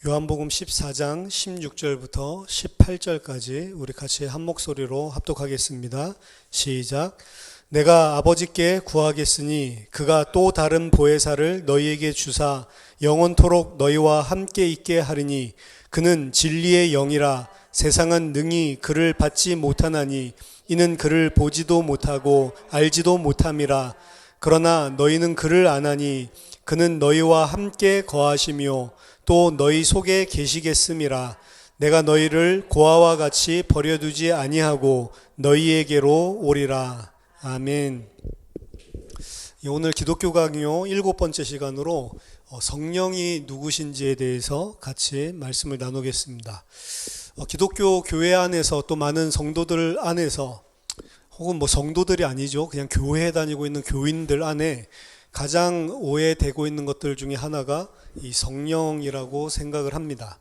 요한복음 14장 16절부터 18절까지 우리 같이 한 목소리로 합독하겠습니다. 시작. 내가 아버지께 구하겠으니 그가 또 다른 보혜사를 너희에게 주사 영원토록 너희와 함께 있게 하리니 그는 진리의 영이라. 세상은 능히 그를 받지 못하나니 이는 그를 보지도 못하고 알지도 못함이라. 그러나 너희는 그를 아나니 그는 너희와 함께 거하시며 또 너희 속에 계시겠음이라. 내가 너희를 고아와 같이 버려두지 아니하고 너희에게로 오리라. 아멘. 오늘 기독교 강요 7번째 시간으로 성령이 누구신지에 대해서 같이 말씀을 나누겠습니다. 기독교 교회 안에서 또 많은 성도들 안에서 혹은 성도들이 아니죠. 그냥 교회에 다니고 있는 교인들 안에 가장 오해되고 있는 것들 중에 하나가 이 성령이라고 생각을 합니다.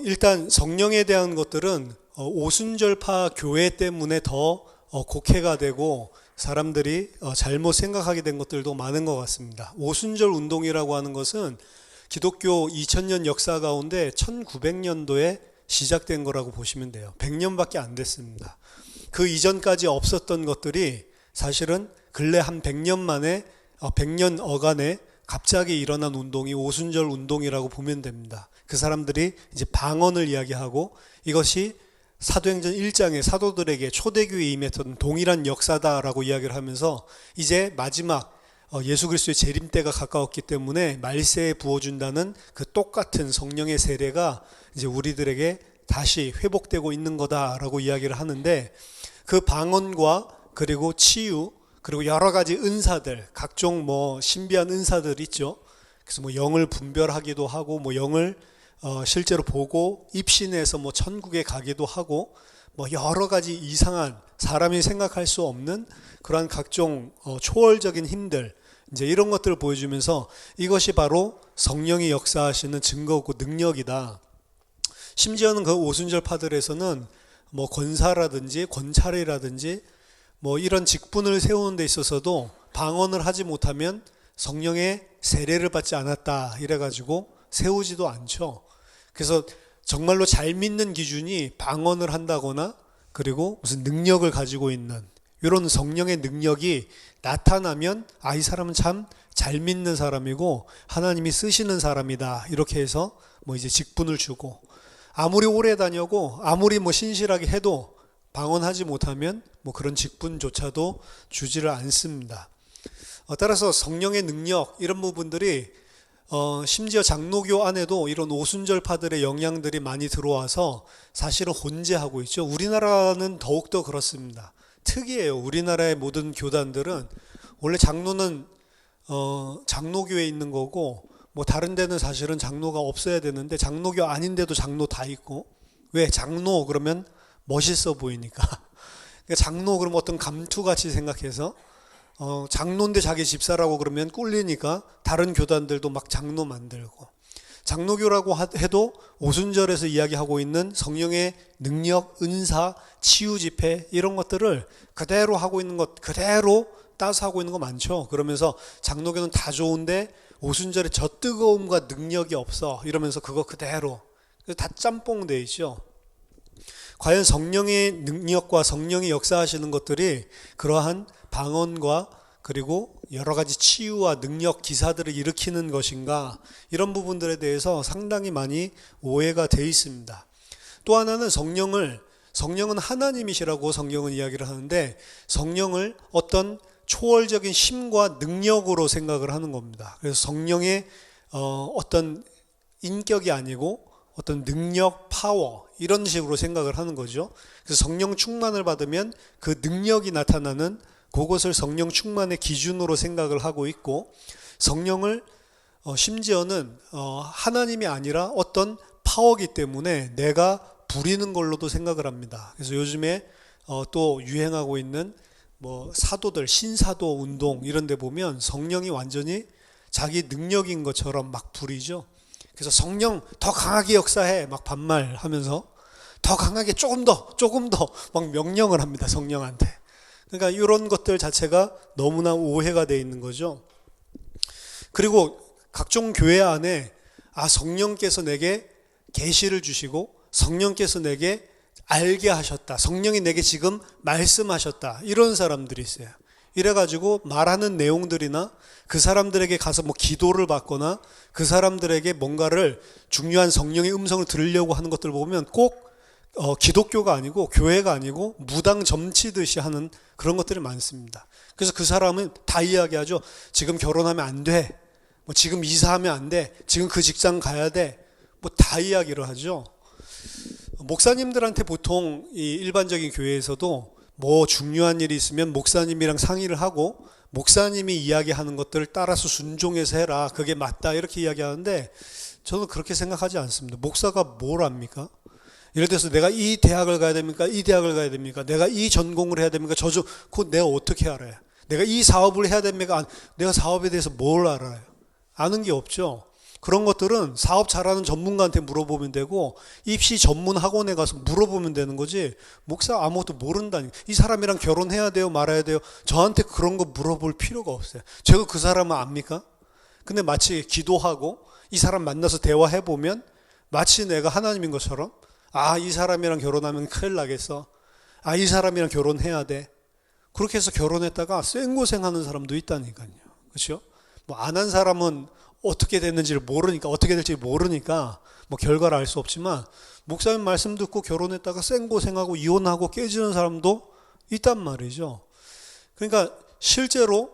일단 성령에 대한 것들은 오순절파 교회 때문에 더 곡해가 되고 사람들이 잘못 생각하게 된 것들도 많은 것 같습니다. 오순절 운동이라고 하는 것은 기독교 2000년 역사 가운데 1900년도에 시작된 거라고 보시면 돼요. 100년밖에 안 됐습니다. 그 이전까지 없었던 것들이 사실은 근래 한 100년 만에 100년 어간에 갑자기 일어난 운동이 오순절 운동이라고 보면 됩니다. 그 사람들이 이제 방언을 이야기하고 이것이 사도행전 1장에 사도들에게 초대교회에 임했던 동일한 역사다라고 이야기를 하면서 이제 마지막 예수 그리스도의 재림 때가 가까웠기 때문에 말세에 부어준다는 그 똑같은 성령의 세례가 이제 우리들에게 다시 회복되고 있는 거다라고 이야기를 하는데, 그 방언과 그리고 치유 그리고 여러 가지 은사들, 각종 신비한 은사들 있죠. 그래서 영을 분별하기도 하고 영을 실제로 보고 입신해서 천국에 가기도 하고 여러 가지 이상한 사람이 생각할 수 없는 그러한 각종 초월적인 힘들, 이제 이런 것들을 보여주면서 이것이 바로 성령이 역사하시는 증거고 능력이다. 심지어는 그 오순절파들에서는 권사라든지 권찰이라든지 이런 직분을 세우는 데 있어서도 방언을 하지 못하면 성령의 세례를 받지 않았다 이래가지고 세우지도 않죠. 그래서 정말로 잘 믿는 기준이 방언을 한다거나 그리고 무슨 능력을 가지고 있는 이런 성령의 능력이 나타나면 이 사람은 참 잘 믿는 사람이고 하나님이 쓰시는 사람이다 이렇게 해서 이제 직분을 주고, 아무리 오래 다녀고 아무리 신실하게 해도 방언하지 못하면 그런 직분조차도 주지를 않습니다. 따라서 성령의 능력 이런 부분들이 심지어 장로교 안에도 이런 오순절파들의 영향들이 많이 들어와서 사실은 혼재하고 있죠. 우리나라는 더욱더 그렇습니다. 특이해요. 우리나라의 모든 교단들은 원래 장로는 장로교에 있는 거고 다른 데는 사실은 장로가 없어야 되는데 장로교 아닌데도 장로 다 있고, 왜? 장로 그러면 멋있어 보이니까. 장로 그러면 어떤 감투같이 생각해서 장로인데 자기 집사라고 그러면 꿀리니까 다른 교단들도 막 장로 만들고, 장로교라고 해도 오순절에서 이야기하고 있는 성령의 능력, 은사, 치유 집회 이런 것들을 그대로 하고 있는 것, 그대로 따서 하고 있는 거 많죠. 그러면서 장로교는 다 좋은데 오순절에 저 뜨거움과 능력이 없어 이러면서 그거 그대로 다 짬뽕 돼 있죠. 과연 성령의 능력과 성령이 역사하시는 것들이 그러한 방언과 그리고 여러 가지 치유와 능력 기사들을 일으키는 것인가, 이런 부분들에 대해서 상당히 많이 오해가 돼 있습니다. 또 하나는 성령은 하나님이시라고 성경은 이야기를 하는데, 성령을 어떤 초월적인 힘과 능력으로 생각을 하는 겁니다. 그래서 성령의 어떤 인격이 아니고 어떤 능력, 파워 이런 식으로 생각을 하는 거죠. 그래서 성령 충만을 받으면 그 능력이 나타나는 그것을 성령 충만의 기준으로 생각을 하고 있고, 성령을 심지어는 하나님이 아니라 어떤 파워이기 때문에 내가 부리는 걸로도 생각을 합니다. 그래서 요즘에 또 유행하고 있는 사도들, 신사도 운동 이런 데 보면 성령이 완전히 자기 능력인 것처럼 막 부리죠. 그래서 성령 더 강하게 역사해 막 반말하면서 더 강하게 조금 더 막 명령을 합니다, 성령한테. 그러니까 이런 것들 자체가 너무나 오해가 되어 있는 거죠. 그리고 각종 교회 안에 성령께서 내게 계시를 주시고 성령께서 내게 알게 하셨다. 성령이 내게 지금 말씀하셨다. 이런 사람들이 있어요. 이래가지고 말하는 내용들이나 그 사람들에게 가서 뭐 기도를 받거나 그 사람들에게 뭔가를 중요한 성령의 음성을 들으려고 하는 것들 보면 꼭 기독교가 아니고 교회가 아니고 무당 점치듯이 하는 그런 것들이 많습니다. 그래서 그 사람은 다 이야기하죠. 지금 결혼하면 안 돼. 뭐 지금 이사하면 안 돼. 지금 그 직장 가야 돼. 뭐 다 이야기를 하죠. 목사님들한테 보통 이 일반적인 교회에서도 뭐 중요한 일이 있으면 목사님이랑 상의를 하고 목사님이 이야기하는 것들을 따라서 순종해서 해라. 그게 맞다. 이렇게 이야기하는데 저는 그렇게 생각하지 않습니다. 목사가 뭘 압니까? 예를 들어서 내가 이 대학을 가야 됩니까? 이 대학을 가야 됩니까? 내가 이 전공을 해야 됩니까? 그거 내가 어떻게 알아요? 내가 이 사업을 해야 됩니까? 내가 사업에 대해서 뭘 알아요? 아는 게 없죠. 그런 것들은 사업 잘하는 전문가한테 물어보면 되고 입시 전문 학원에 가서 물어보면 되는 거지 목사 아무것도 모른다니까. 이 사람이랑 결혼해야 돼요? 말아야 돼요? 저한테 그런 거 물어볼 필요가 없어요. 제가 그 사람은 압니까? 근데 마치 기도하고 이 사람 만나서 대화해보면 마치 내가 하나님인 것처럼 이 사람이랑 결혼하면 큰일 나겠어. 이 사람이랑 결혼해야 돼. 그렇게 해서 결혼했다가 쌩고생하는 사람도 있다니까요. 그렇죠? 뭐 안 한 사람은 어떻게 됐는지를 모르니까 어떻게 될지 모르니까 뭐 결과를 알 수 없지만 목사님 말씀 듣고 결혼했다가 쌩고생하고 이혼하고 깨지는 사람도 있단 말이죠. 그러니까 실제로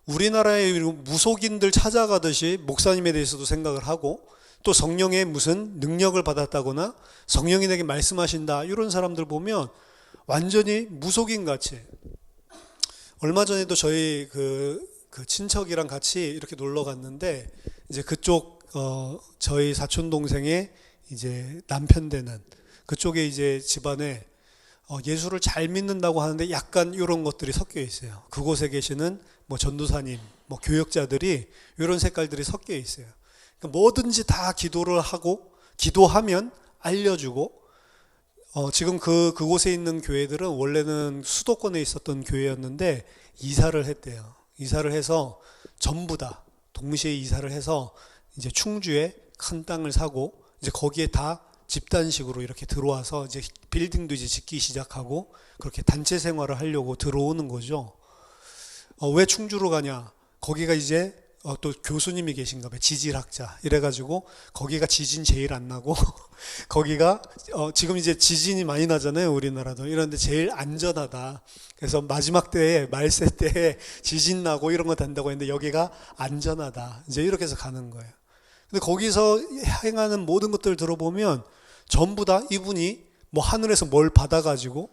우리나라의 무속인들 찾아가듯이 목사님에 대해서도 생각을 하고 또 성령의 무슨 능력을 받았다거나 성령이 내게 말씀하신다 이런 사람들 보면 완전히 무속인 같이. 얼마 전에도 저희 그 친척이랑 같이 이렇게 놀러 갔는데 이제 그쪽 저희 사촌 동생의 이제 남편 되는 그쪽에 이제 집안에 예수를 잘 믿는다고 하는데 약간 이런 것들이 섞여 있어요. 그곳에 계시는 뭐 전도사님, 뭐 교역자들이 이런 색깔들이 섞여 있어요. 그러니까 뭐든지 다 기도를 하고 기도하면 알려주고 지금 그곳에 있는 교회들은 원래는 수도권에 있었던 교회였는데 이사를 했대요. 이사를 해서 전부 다 동시에 이사를 해서 이제 충주에 큰 땅을 사고 이제 거기에 다 집단식으로 이렇게 들어와서 이제 빌딩도 이제 짓기 시작하고 그렇게 단체 생활을 하려고 들어오는 거죠. 왜 충주로 가냐? 거기가 이제 또 교수님이 계신가 봐요. 지질학자. 이래가지고 거기가 지진 제일 안 나고 거기가 지금 이제 지진이 많이 나잖아요. 우리나라도. 이런데 제일 안전하다. 그래서 마지막 때에 말세 때에 지진 나고 이런 거 된다고 했는데 여기가 안전하다. 이제 이렇게 해서 가는 거예요. 근데 거기서 행하는 모든 것들을 들어보면 전부 다 이분이 뭐 하늘에서 뭘 받아가지고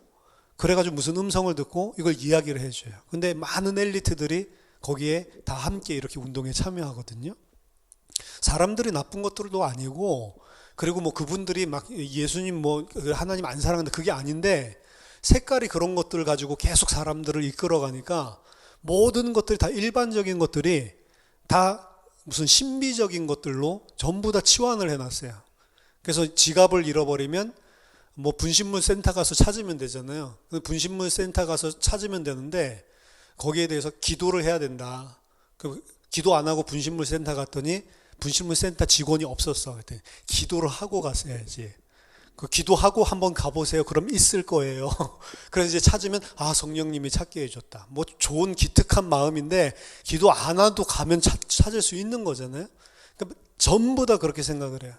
그래가지고 무슨 음성을 듣고 이걸 이야기를 해줘요. 근데 많은 엘리트들이 거기에 다 함께 이렇게 운동에 참여하거든요. 사람들이 나쁜 것들도 아니고 그리고 뭐 그분들이 막 예수님 뭐 하나님 안 사랑한다 그게 아닌데 색깔이 그런 것들을 가지고 계속 사람들을 이끌어가니까 모든 것들이 다 일반적인 것들이 다 무슨 신비적인 것들로 전부 다 치환을 해놨어요. 그래서 지갑을 잃어버리면 뭐 분신물 센터 가서 찾으면 되잖아요. 분신물 센터 가서 찾으면 되는데 거기에 대해서 기도를 해야 된다. 기도 안 하고 분신물 센터 갔더니 분신물 센터 직원이 없었어. 그랬더니 기도를 하고 갔어야지. 기도하고 한번 가보세요. 그럼 있을 거예요. 그래서 이제 찾으면 성령님이 찾게 해줬다. 뭐 좋은 기특한 마음인데 기도 안 하도 가면 찾을 수 있는 거잖아요. 그러니까 전부 다 그렇게 생각을 해요.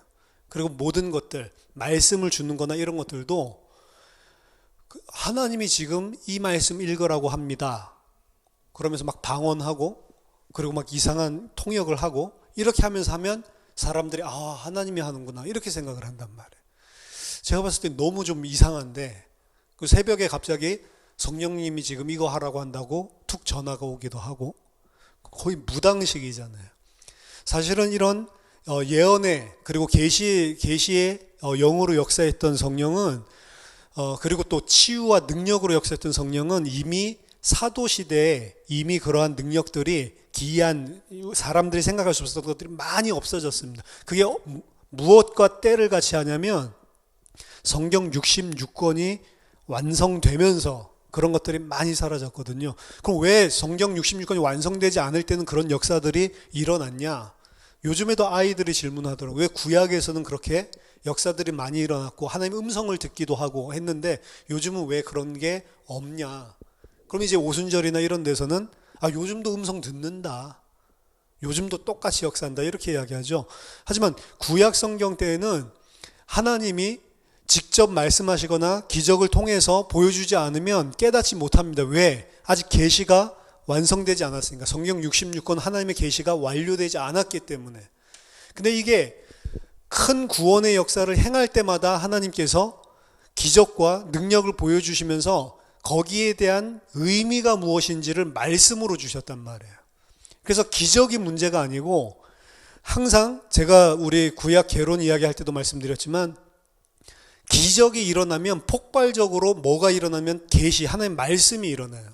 그리고 모든 것들 말씀을 주는 거나 이런 것들도 하나님이 지금 이 말씀 읽으라고 합니다. 그러면서 막 방언하고 그리고 막 이상한 통역을 하고 이렇게 하면서 하면 사람들이 하나님이 하는구나 이렇게 생각을 한단 말이에요. 제가 봤을 때 너무 좀 이상한데 그 새벽에 갑자기 성령님이 지금 이거 하라고 한다고 툭 전화가 오기도 하고 거의 무당식이잖아요. 사실은 이런 예언의 그리고 계시의 영으로 역사했던 성령은 그리고 또 치유와 능력으로 역사했던 성령은 이미 사도시대에 이미 그러한 능력들이 기이한 사람들이 생각할 수 없었던 것들이 많이 없어졌습니다. 그게 무엇과 때를 같이 하냐면 성경 66권이 완성되면서 그런 것들이 많이 사라졌거든요. 그럼 왜 성경 66권이 완성되지 않을 때는 그런 역사들이 일어났냐? 요즘에도 아이들이 질문하더라고요. 왜 구약에서는 그렇게 역사들이 많이 일어났고 하나님 음성을 듣기도 하고 했는데 요즘은 왜 그런 게 없냐. 그럼 이제 오순절이나 이런 데서는 요즘도 음성 듣는다. 요즘도 똑같이 역사한다. 이렇게 이야기하죠. 하지만 구약 성경 때에는 하나님이 직접 말씀하시거나 기적을 통해서 보여주지 않으면 깨닫지 못합니다. 왜? 아직 계시가 완성되지 않았으니까. 성경 66권 하나님의 계시가 완료되지 않았기 때문에. 근데 이게 큰 구원의 역사를 행할 때마다 하나님께서 기적과 능력을 보여주시면서 거기에 대한 의미가 무엇인지를 말씀으로 주셨단 말이에요. 그래서 기적이 문제가 아니고 항상 제가 우리 구약 개론 이야기할 때도 말씀드렸지만 기적이 일어나면 폭발적으로 뭐가 일어나면 계시 하나님 말씀이 일어나요.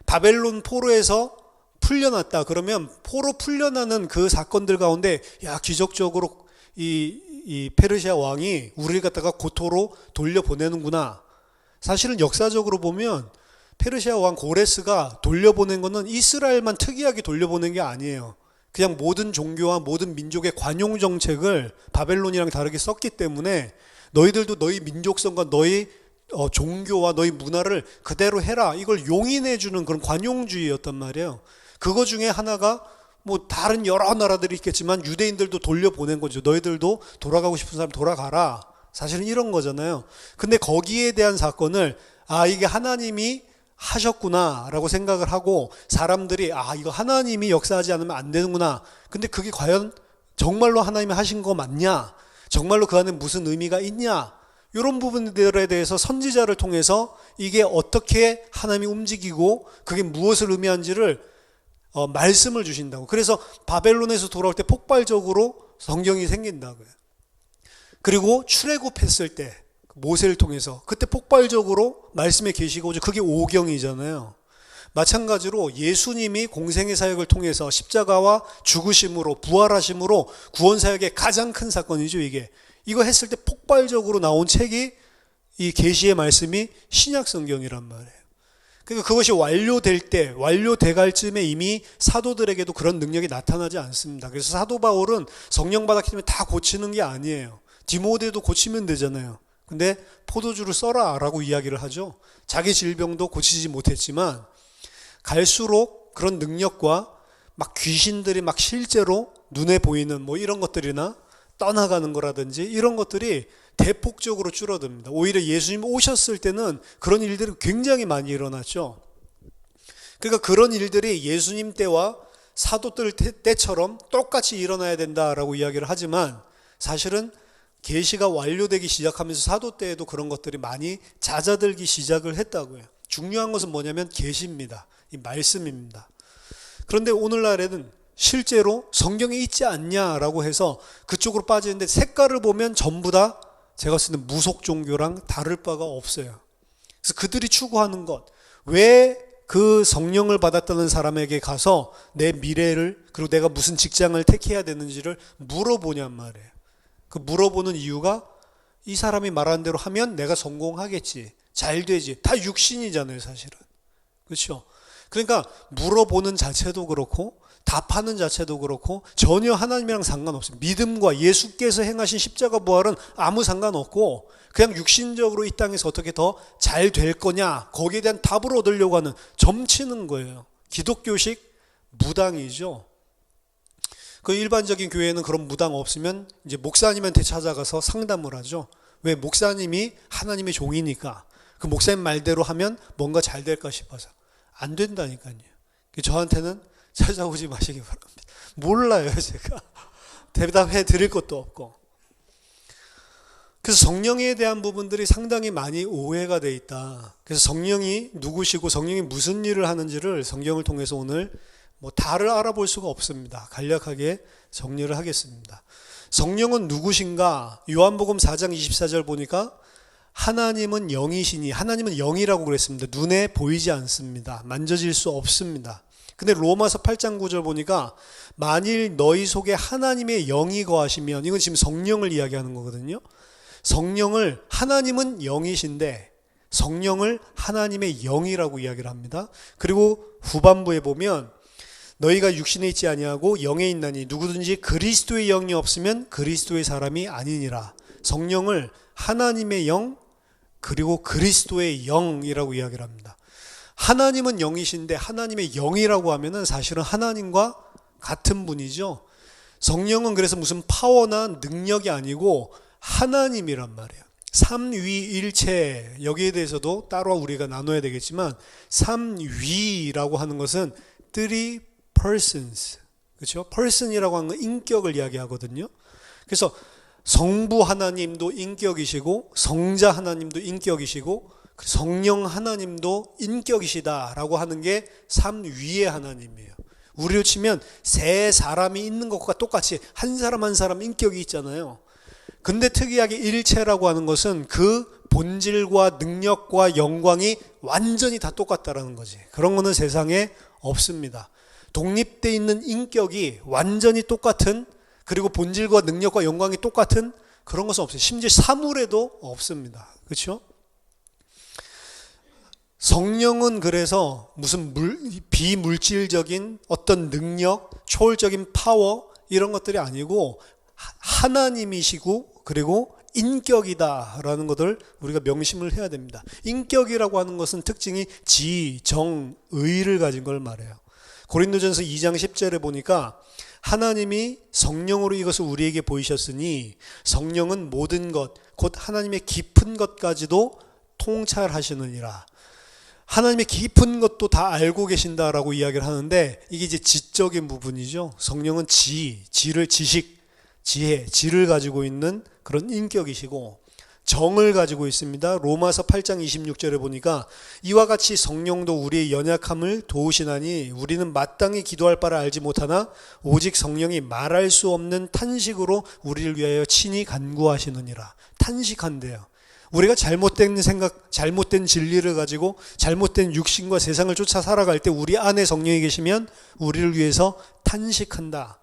바벨론 포로에서 풀려났다 그러면 포로 풀려나는 그 사건들 가운데 기적적으로 이 페르시아 왕이 우리를 갖다가 고토로 돌려보내는구나. 사실은 역사적으로 보면 페르시아 왕 고레스가 돌려보낸 거는 이스라엘만 특이하게 돌려보낸 게 아니에요. 그냥 모든 종교와 모든 민족의 관용 정책을 바벨론이랑 다르게 썼기 때문에 너희들도 너희 민족성과 너희 종교와 너희 문화를 그대로 해라. 이걸 용인해 주는 그런 관용주의였단 말이에요. 그거 중에 하나가 뭐 다른 여러 나라들이 있겠지만 유대인들도 돌려보낸 거죠. 너희들도 돌아가고 싶은 사람 돌아가라. 사실은 이런 거잖아요. 근데 거기에 대한 사건을 이게 하나님이 하셨구나 라고 생각을 하고 사람들이 이거 하나님이 역사하지 않으면 안 되는구나. 근데 그게 과연 정말로 하나님이 하신 거 맞냐? 정말로 그 안에 무슨 의미가 있냐? 이런 부분들에 대해서 선지자를 통해서 이게 어떻게 하나님이 움직이고 그게 무엇을 의미한지를 말씀을 주신다고. 그래서 바벨론에서 돌아올 때 폭발적으로 성경이 생긴다고요. 그리고 출애굽했을 때 모세를 통해서 그때 폭발적으로 말씀의 계시가 오죠. 그게 오경이잖아요. 마찬가지로 예수님이 공생의 사역을 통해서 십자가와 죽으심으로 부활하심으로 구원사역의 가장 큰 사건이죠. 이거 했을 때 폭발적으로 나온 책이 이 계시의 말씀이 신약성경이란 말이에요. 그러니까 그것이 완료될 때 완료돼갈 쯤에 이미 사도들에게도 그런 능력이 나타나지 않습니다. 그래서 사도 바울은 성령 받았기 때문에 다 고치는 게 아니에요. 디모데도 고치면 되잖아요. 근데 포도주를 써라 라고 이야기를 하죠. 자기 질병도 고치지 못했지만 갈수록 그런 능력과 막 귀신들이 막 실제로 눈에 보이는 뭐 이런 것들이나 떠나가는 거라든지 이런 것들이 대폭적으로 줄어듭니다. 오히려 예수님 오셨을 때는 그런 일들이 굉장히 많이 일어났죠. 그러니까 그런 일들이 예수님 때와 사도들 때처럼 똑같이 일어나야 된다라고 이야기를 하지만 사실은 계시가 완료되기 시작하면서 사도 때에도 그런 것들이 많이 잦아들기 시작을 했다고요. 중요한 것은 뭐냐면 계시입니다. 이 말씀입니다. 그런데 오늘날에는 실제로 성경에 있지 않냐라고 해서 그쪽으로 빠지는데 색깔을 보면 전부 다 제가 봤을 때는 무속 종교랑 다를 바가 없어요. 그래서 그들이 추구하는 것, 왜 그 성령을 받았다는 사람에게 가서 내 미래를 그리고 내가 무슨 직장을 택해야 되는지를 물어보냔 말이에요. 그 물어보는 이유가 이 사람이 말하는 대로 하면 내가 성공하겠지, 잘 되지. 다 육신이잖아요, 사실은. 그렇죠? 그러니까 물어보는 자체도 그렇고 답하는 자체도 그렇고 전혀 하나님이랑 상관없어요. 믿음과 예수께서 행하신 십자가 부활은 아무 상관없고 그냥 육신적으로 이 땅에서 어떻게 더 잘 될 거냐, 거기에 대한 답을 얻으려고 하는 점치는 거예요. 기독교식 무당이죠. 그 일반적인 교회는 그런 무당 없으면 이제 목사님한테 찾아가서 상담을 하죠. 왜? 목사님이 하나님의 종이니까 그 목사님 말대로 하면 뭔가 잘 될까 싶어서. 안 된다니까요. 저한테는 찾아오지 마시기 바랍니다. 몰라요, 제가. 대답해 드릴 것도 없고. 그래서 성령에 대한 부분들이 상당히 많이 오해가 돼 있다. 그래서 성령이 누구시고 성령이 무슨 일을 하는지를 성경을 통해서 오늘 다를 알아볼 수가 없습니다. 간략하게 정리를 하겠습니다. 성령은 누구신가? 요한복음 4장 24절 보니까 하나님은 영이시니, 하나님은 영이라고 그랬습니다. 눈에 보이지 않습니다. 만져질 수 없습니다. 근데 로마서 8장 9절 보니까 만일 너희 속에 하나님의 영이 거하시면, 이건 지금 성령을 이야기하는 거거든요. 성령을, 하나님은 영이신데 성령을 하나님의 영이라고 이야기를 합니다. 그리고 후반부에 보면 너희가 육신에 있지 아니하고 영에 있나니 누구든지 그리스도의 영이 없으면 그리스도의 사람이 아니니라. 성령을 하나님의 영 그리고 그리스도의 영이라고 이야기를 합니다. 하나님은 영이신데 하나님의 영이라고 하면은 사실은 하나님과 같은 분이죠. 성령은 그래서 무슨 파워나 능력이 아니고 하나님이란 말이에요. 삼위일체, 여기에 대해서도 따로 우리가 나눠야 되겠지만 삼위라고 하는 것은 three persons, 그렇죠? person이라고 하는 건 인격을 이야기하거든요. 그래서 성부 하나님도 인격이시고 성자 하나님도 인격이시고 성령 하나님도 인격이시다라고 하는 게 삼위의 하나님이에요. 우리로 치면 세 사람이 있는 것과 똑같이 한 사람 한 사람 인격이 있잖아요. 근데 특이하게 일체라고 하는 것은 그 본질과 능력과 영광이 완전히 다 똑같다라는 거지. 그런 거는 세상에 없습니다. 독립되어 있는 인격이 완전히 똑같은, 그리고 본질과 능력과 영광이 똑같은 그런 것은 없어요. 심지어 사물에도 없습니다. 그렇죠? 성령은 그래서 무슨 비물질적인 어떤 능력, 초월적인 파워 이런 것들이 아니고 하나님이시고 그리고 인격이다라는 것을 우리가 명심을 해야 됩니다. 인격이라고 하는 것은 특징이 지, 정, 의를 가진 걸 말해요. 고린도전서 2장 10절에 보니까 하나님이 성령으로 이것을 우리에게 보이셨으니 성령은 모든 것, 곧 하나님의 깊은 것까지도 통찰하시느니라. 하나님의 깊은 것도 다 알고 계신다라고 이야기를 하는데 이게 이제 지적인 부분이죠. 성령은 지를 지식, 지혜, 지를 가지고 있는 그런 인격이시고 정을 가지고 있습니다. 로마서 8장 26절에 보니까 이와 같이 성령도 우리의 연약함을 도우시나니 우리는 마땅히 기도할 바를 알지 못하나 오직 성령이 말할 수 없는 탄식으로 우리를 위하여 친히 간구하시느니라. 탄식한대요. 우리가 잘못된 생각, 잘못된 진리를 가지고 잘못된 육신과 세상을 쫓아 살아갈 때 우리 안에 성령이 계시면 우리를 위해서 탄식한다.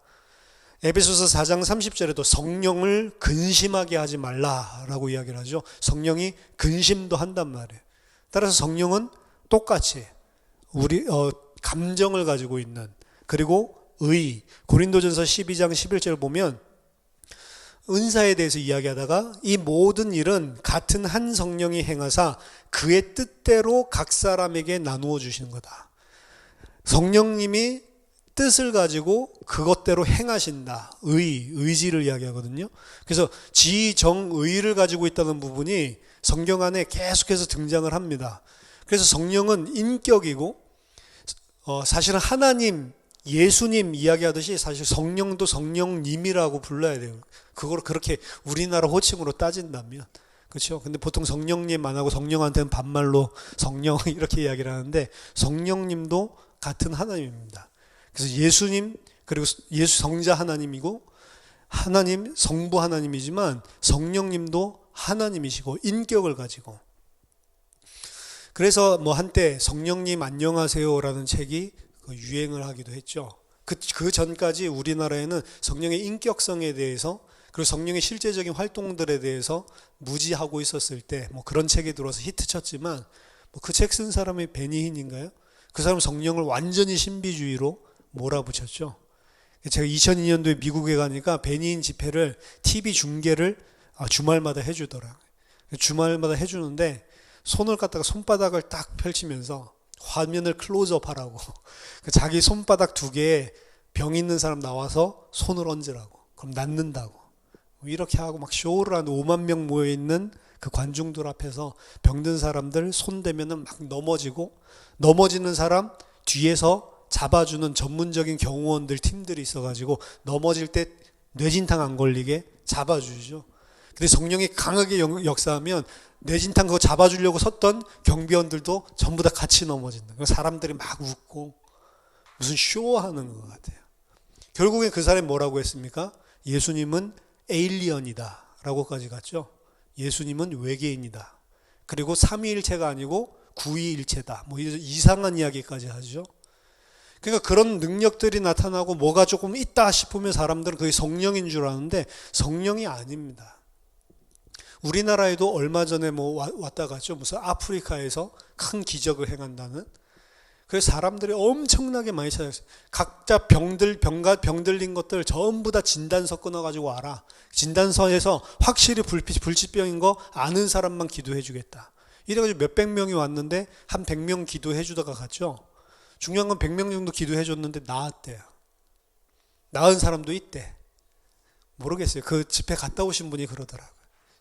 에베소서 4장 30절에도 성령을 근심하게 하지 말라라고 이야기를 하죠. 성령이 근심도 한단 말이에요. 따라서 성령은 똑같이 우리 감정을 가지고 있는, 그리고 고린도전서 12장 11절 보면 은사에 대해서 이야기하다가 이 모든 일은 같은 한 성령이 행하사 그의 뜻대로 각 사람에게 나누어 주시는 거다. 성령님이 뜻을 가지고 그것대로 행하신다. 의지를 이야기하거든요. 그래서 지, 정, 의를 가지고 있다는 부분이 성경 안에 계속해서 등장을 합니다. 그래서 성령은 인격이고 사실은 하나님, 예수님 이야기하듯이 사실 성령도 성령님이라고 불러야 돼요. 그걸 그렇게 우리나라 호칭으로 따진다면. 그렇죠? 근데 보통 성령님 안 하고 성령한테는 반말로 성령 이렇게 이야기를 하는데 성령님도 같은 하나님입니다. 그래서 예수님, 그리고 예수 성자 하나님이고 하나님 성부 하나님이지만 성령님도 하나님이시고 인격을 가지고, 그래서 뭐 한때 성령님 안녕하세요라는 책이 유행을 하기도 했죠. 그 전까지 우리나라에는 성령의 인격성에 대해서 그리고 성령의 실제적인 활동들에 대해서 무지하고 있었을 때 뭐 그런 책이 들어서 히트쳤지만 뭐 그 책 쓴 사람이 베니힌인가요? 그 사람 성령을 완전히 신비주의로 몰아붙였죠. 제가 2002년도에 미국에 가니까 베니힌 집회를 TV 중계를 주말마다 해주더라고요. 주말마다 해주는데 손을 갖다가 손바닥을 딱 펼치면서 화면을 클로즈업 하라고 자기 손바닥 두 개에 병 있는 사람 나와서 손을 얹으라고, 그럼 낫는다고 이렇게 하고 막 쇼를 한 5만 명 모여있는 그 관중들 앞에서 병든 사람들 손 대면은 막 넘어지는 사람 뒤에서 잡아주는 전문적인 경호원들 팀들이 있어가지고 넘어질 때 뇌진탕 안 걸리게 잡아주죠. 근데 성령이 강하게 역사하면 뇌진탕 그거 잡아주려고 섰던 경비원들도 전부 다 같이 넘어진다. 사람들이 막 웃고 무슨 쇼하는 것 같아요. 결국에 그 사람이 뭐라고 했습니까? 예수님은 에일리언이다 라고까지 갔죠. 예수님은 외계인이다. 그리고 삼위일체가 아니고 구위일체다. 뭐 이상한 이야기까지 하죠. 그러니까 그런 능력들이 나타나고 뭐가 조금 있다 싶으면 사람들은 그게 성령인 줄 아는데 성령이 아닙니다. 우리나라에도 얼마 전에 뭐 왔다 갔죠. 무슨 아프리카에서 큰 기적을 행한다는. 그래서 사람들이 엄청나게 많이 찾아갔어요. 각자 병 들린 것들 전부 다 진단서 끊어가지고 와라. 진단서에서 확실히 불치병인 거 아는 사람만 기도해 주겠다. 이래가지고 몇백 명이 왔는데 한 100명 기도해 주다가 갔죠. 중요한 건 100명 정도 기도해 줬는데 나았대요. 나은 사람도 있대. 모르겠어요. 그 집회 갔다 오신 분이 그러더라고요.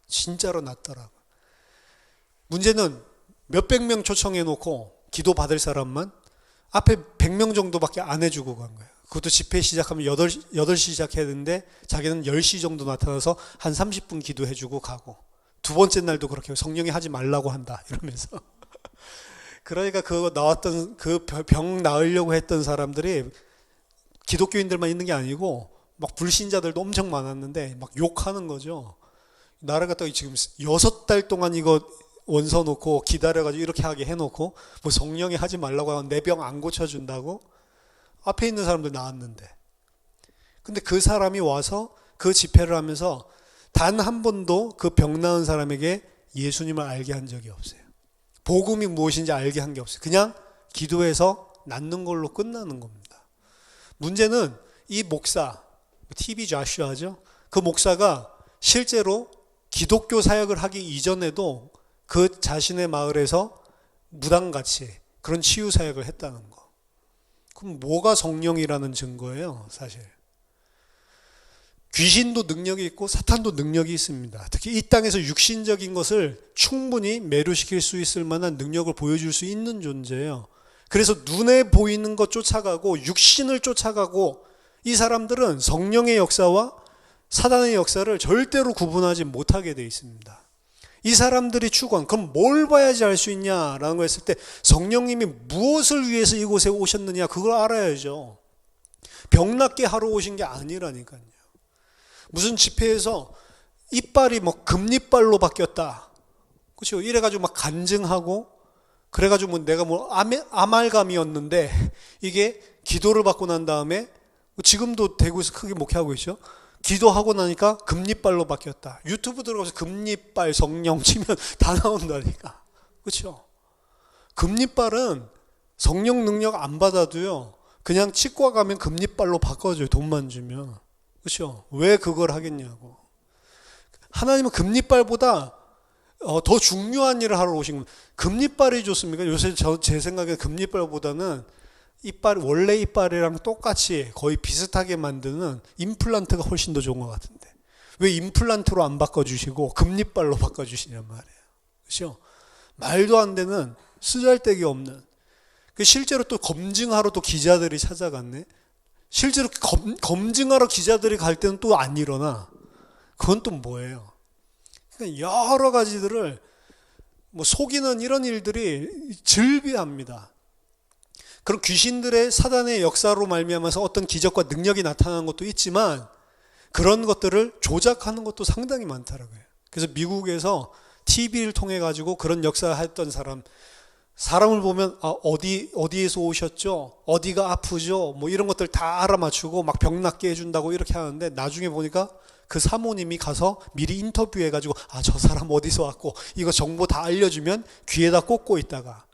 진짜로 낫더라고요. 문제는 몇백 명 초청해 놓고 기도 받을 사람만 앞에 100명 정도밖에 안 해주고 간 거예요. 그것도 집회 시작하면 8시 시작해야 되는데 자기는 10시 정도 나타나서 한 30분 기도해주고 가고, 두 번째 날도 그렇게 성령이 하지 말라고 한다 이러면서 그러니까 그거 나왔던 그 병 나으려고 했던 사람들이 기독교인들만 있는 게 아니고 막 불신자들도 엄청 많았는데 막 욕하는 거죠. 나를 갖다가 지금 6달 동안 이거 원서 놓고 기다려가지고 이렇게 하게 해놓고 뭐 성령이 하지 말라고 하면 내 병 안 고쳐준다고? 앞에 있는 사람들 나왔는데. 근데 그 사람이 와서 그 집회를 하면서 단 한 번도 그 병 나은 사람에게 예수님을 알게 한 적이 없어요. 복음이 무엇인지 알게 한 게 없어요. 그냥 기도해서 낫는 걸로 끝나는 겁니다. 문제는 이 목사, TV 좌슈아죠. 그 목사가 실제로 기독교 사역을 하기 이전에도 그 자신의 마을에서 무당같이 그런 치유 사역을 했다는 거. 그럼 뭐가 성령이라는 증거예요, 사실. 귀신도 능력이 있고 사탄도 능력이 있습니다. 특히 이 땅에서 육신적인 것을 충분히 매료시킬 수 있을 만한 능력을 보여줄 수 있는 존재예요. 그래서 눈에 보이는 것 쫓아가고 육신을 쫓아가고, 이 사람들은 성령의 역사와 사단의 역사를 절대로 구분하지 못하게 되어 있습니다. 이 사람들이 추구한, 그럼 뭘 봐야지 알 수 있냐라는 거 했을 때 성령님이 무엇을 위해서 이곳에 오셨느냐, 그걸 알아야죠. 병 낫게 하러 오신 게 아니라니까요. 무슨 집회에서 이빨이 뭐 금리빨로 바뀌었다, 그렇죠? 이래가지고 막 간증하고, 그래가지고 뭐 내가 뭐 아말감이었는데 이게 기도를 받고 난 다음에, 지금도 대구에서 크게 목회하고 있죠. 기도하고 나니까 금리빨로 바뀌었다. 유튜브 들어가서 금리빨 성령 치면 다 나온다니까. 그렇죠? 금리빨은 성령 능력 안 받아도요, 그냥 치과 가면 금리빨로 바꿔줘요. 돈만 주면. 그렇죠? 왜 그걸 하겠냐고. 하나님은 금리빨보다 더 중요한 일을 하러 오신 겁니다. 금리빨이 좋습니까? 요새 제 생각에 금리빨보다는 원래 이빨이랑 똑같이 거의 비슷하게 만드는 임플란트가 훨씬 더 좋은 것 같은데, 왜 임플란트로 안 바꿔주시고 금리빨로 바꿔주시냔 말이에요. 그렇죠? 말도 안 되는, 쓰잘데기 없는. 실제로 또 검증하러 또 기자들이 찾아갔네. 실제로 검증하러 기자들이 갈 때는 또 안 일어나. 그건 또 뭐예요? 그러니까 여러 가지들을 뭐 속이는 이런 일들이 즐비합니다. 그런 귀신들의, 사단의 역사로 말미암아서 어떤 기적과 능력이 나타나는 것도 있지만 그런 것들을 조작하는 것도 상당히 많더라고요. 그래서 미국에서 TV를 통해 가지고 그런 역사했던 사람을 보면 어디에서 오셨죠? 어디가 아프죠? 뭐 이런 것들 다 알아맞추고 막 병 낫게 해준다고 이렇게 하는데, 나중에 보니까 그 사모님이 가서 미리 인터뷰해 가지고 저 사람 어디서 왔고 이거 정보 다 알려주면 귀에다 꽂고 있다가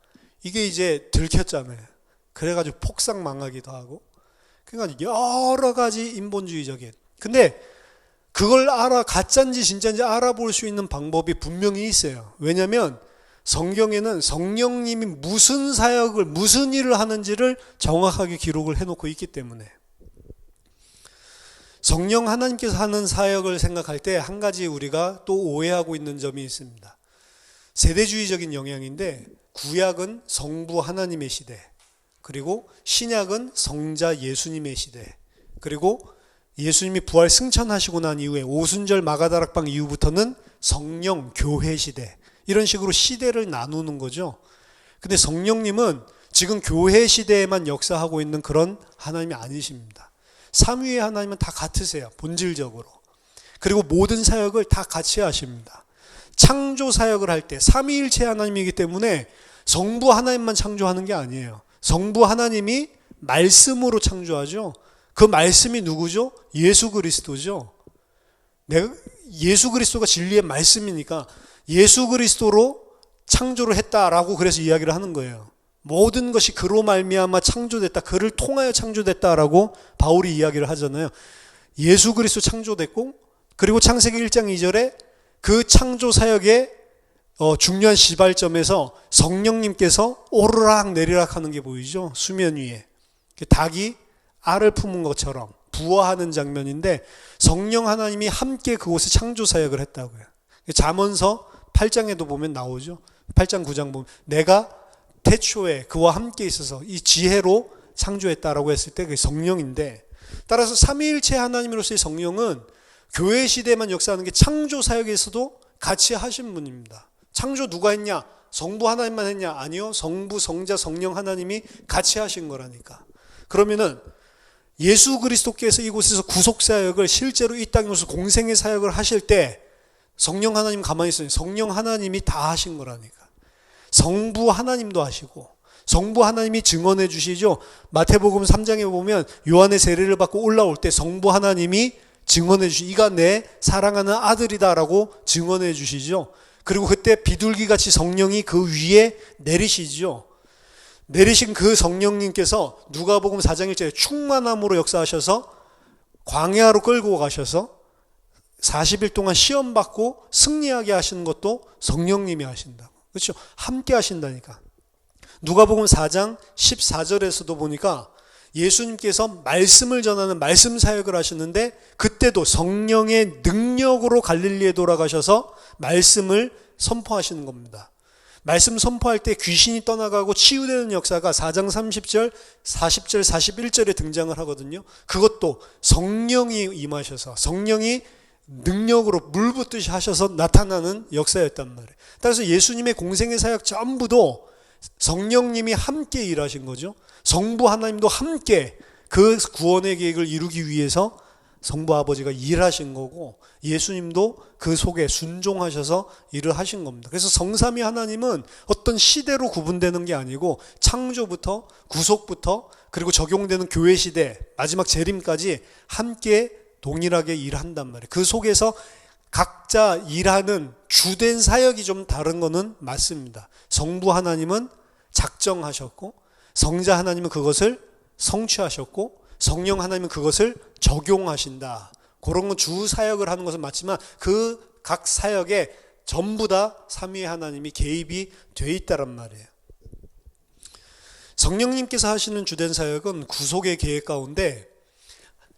이게 이제 들켰잖아요. 그래가지고 폭삭 망하기도 하고. 그러니까 여러 가지 인본주의적인. 근데 그걸 가짜인지 진짜인지 알아볼 수 있는 방법이 분명히 있어요. 왜냐하면 성경에는 성령님이 무슨 사역을, 무슨 일을 하는지를 정확하게 기록을 해놓고 있기 때문에. 성령 하나님께서 하는 사역을 생각할 때 한 가지 우리가 또 오해하고 있는 점이 있습니다. 세대주의적인 영향인데, 구약은 성부 하나님의 시대, 그리고 신약은 성자 예수님의 시대, 그리고 예수님이 부활 승천하시고 난 이후에 오순절 마가다락방 이후부터는 성령 교회 시대, 이런 식으로 시대를 나누는 거죠. 근데 성령님은 지금 교회 시대에만 역사하고 있는 그런 하나님이 아니십니다. 삼위의 하나님은 다 같으세요, 본질적으로. 그리고 모든 사역을 다 같이 하십니다. 창조 사역을 할 때 삼위일체 하나님이기 때문에 성부 하나님만 창조하는 게 아니에요. 성부 하나님이 말씀으로 창조하죠. 그 말씀이 누구죠? 예수 그리스도죠. 예수 그리스도가 진리의 말씀이니까 예수 그리스도로 창조를 했다라고 그래서 이야기를 하는 거예요. 모든 것이 그로 말미암아 창조됐다. 그를 통하여 창조됐다라고 바울이 이야기를 하잖아요. 예수 그리스도 창조됐고, 그리고 창세기 1장 2절에 그 창조 사역의 중요한 시발점에서 성령님께서 오르락 내리락 하는 게 보이죠. 수면 위에 닭이 알을 품은 것처럼 부화하는 장면인데, 성령 하나님이 함께 그곳에 창조 사역을 했다고요. 잠언서 8장에도 보면 나오죠. 8장 9장 보면 내가 태초에 그와 함께 있어서 이 지혜로 창조했다라고 했을 때 그게 성령인데, 따라서 삼위일체 하나님으로서의 성령은 교회 시대만 역사하는 게 창조 사역에서도 같이 하신 분입니다. 창조 누가 했냐? 성부 하나님만 했냐? 아니요. 성부, 성자, 성령 하나님이 같이 하신 거라니까. 그러면은 예수 그리스도께서 이곳에서 구속 사역을 실제로 이 땅에 오셔서 공생의 사역을 하실 때 성령 하나님 가만히 있어요. 성령 하나님이 다 하신 거라니까. 성부 하나님도 하시고, 성부 하나님이 증언해 주시죠. 마태복음 3장에 보면 요한의 세례를 받고 올라올 때 성부 하나님이 증언해 주시, 이가 내 사랑하는 아들이다라고 증언해 주시죠. 그리고 그때 비둘기같이 성령이 그 위에 내리시죠. 내리신 그 성령님께서 누가복음 4장 1절에 충만함으로 역사하셔서 광야로 끌고 가셔서 40일 동안 시험 받고 승리하게 하시는 것도 성령님이 하신다고. 그렇죠? 함께 하신다니까. 누가복음 4장 14절에서도 보니까 예수님께서 말씀을 전하는 말씀 사역을 하시는데, 그때도 성령의 능력으로 갈릴리에 돌아가셔서 말씀을 선포하시는 겁니다. 말씀 선포할 때 귀신이 떠나가고 치유되는 역사가 4장 30절, 40절, 41절에 등장을 하거든요. 그것도 성령이 임하셔서 성령이 능력으로 물 붓듯이 하셔서 나타나는 역사였단 말이에요. 따라서 예수님의 공생의 사역 전부도 성령님이 함께 일하신 거죠. 성부 하나님도 함께 그 구원의 계획을 이루기 위해서 성부 아버지가 일하신 거고, 예수님도 그 속에 순종하셔서 일을 하신 겁니다. 그래서 성삼위 하나님은 어떤 시대로 구분되는 게 아니고 창조부터 구속부터 그리고 적용되는 교회 시대 마지막 재림까지 함께 동일하게 일한단 말이에요. 그 속에서 각자 일하는 주된 사역이 좀 다른 거는 맞습니다. 성부 하나님은 작정하셨고, 성자 하나님은 그것을 성취하셨고, 성령 하나님은 그것을 적용하신다. 그런 건 주 사역을 하는 것은 맞지만 그 각 사역에 전부 다 삼위의 하나님이 개입이 돼 있다란 말이에요. 성령님께서 하시는 주된 사역은 구속의 계획 가운데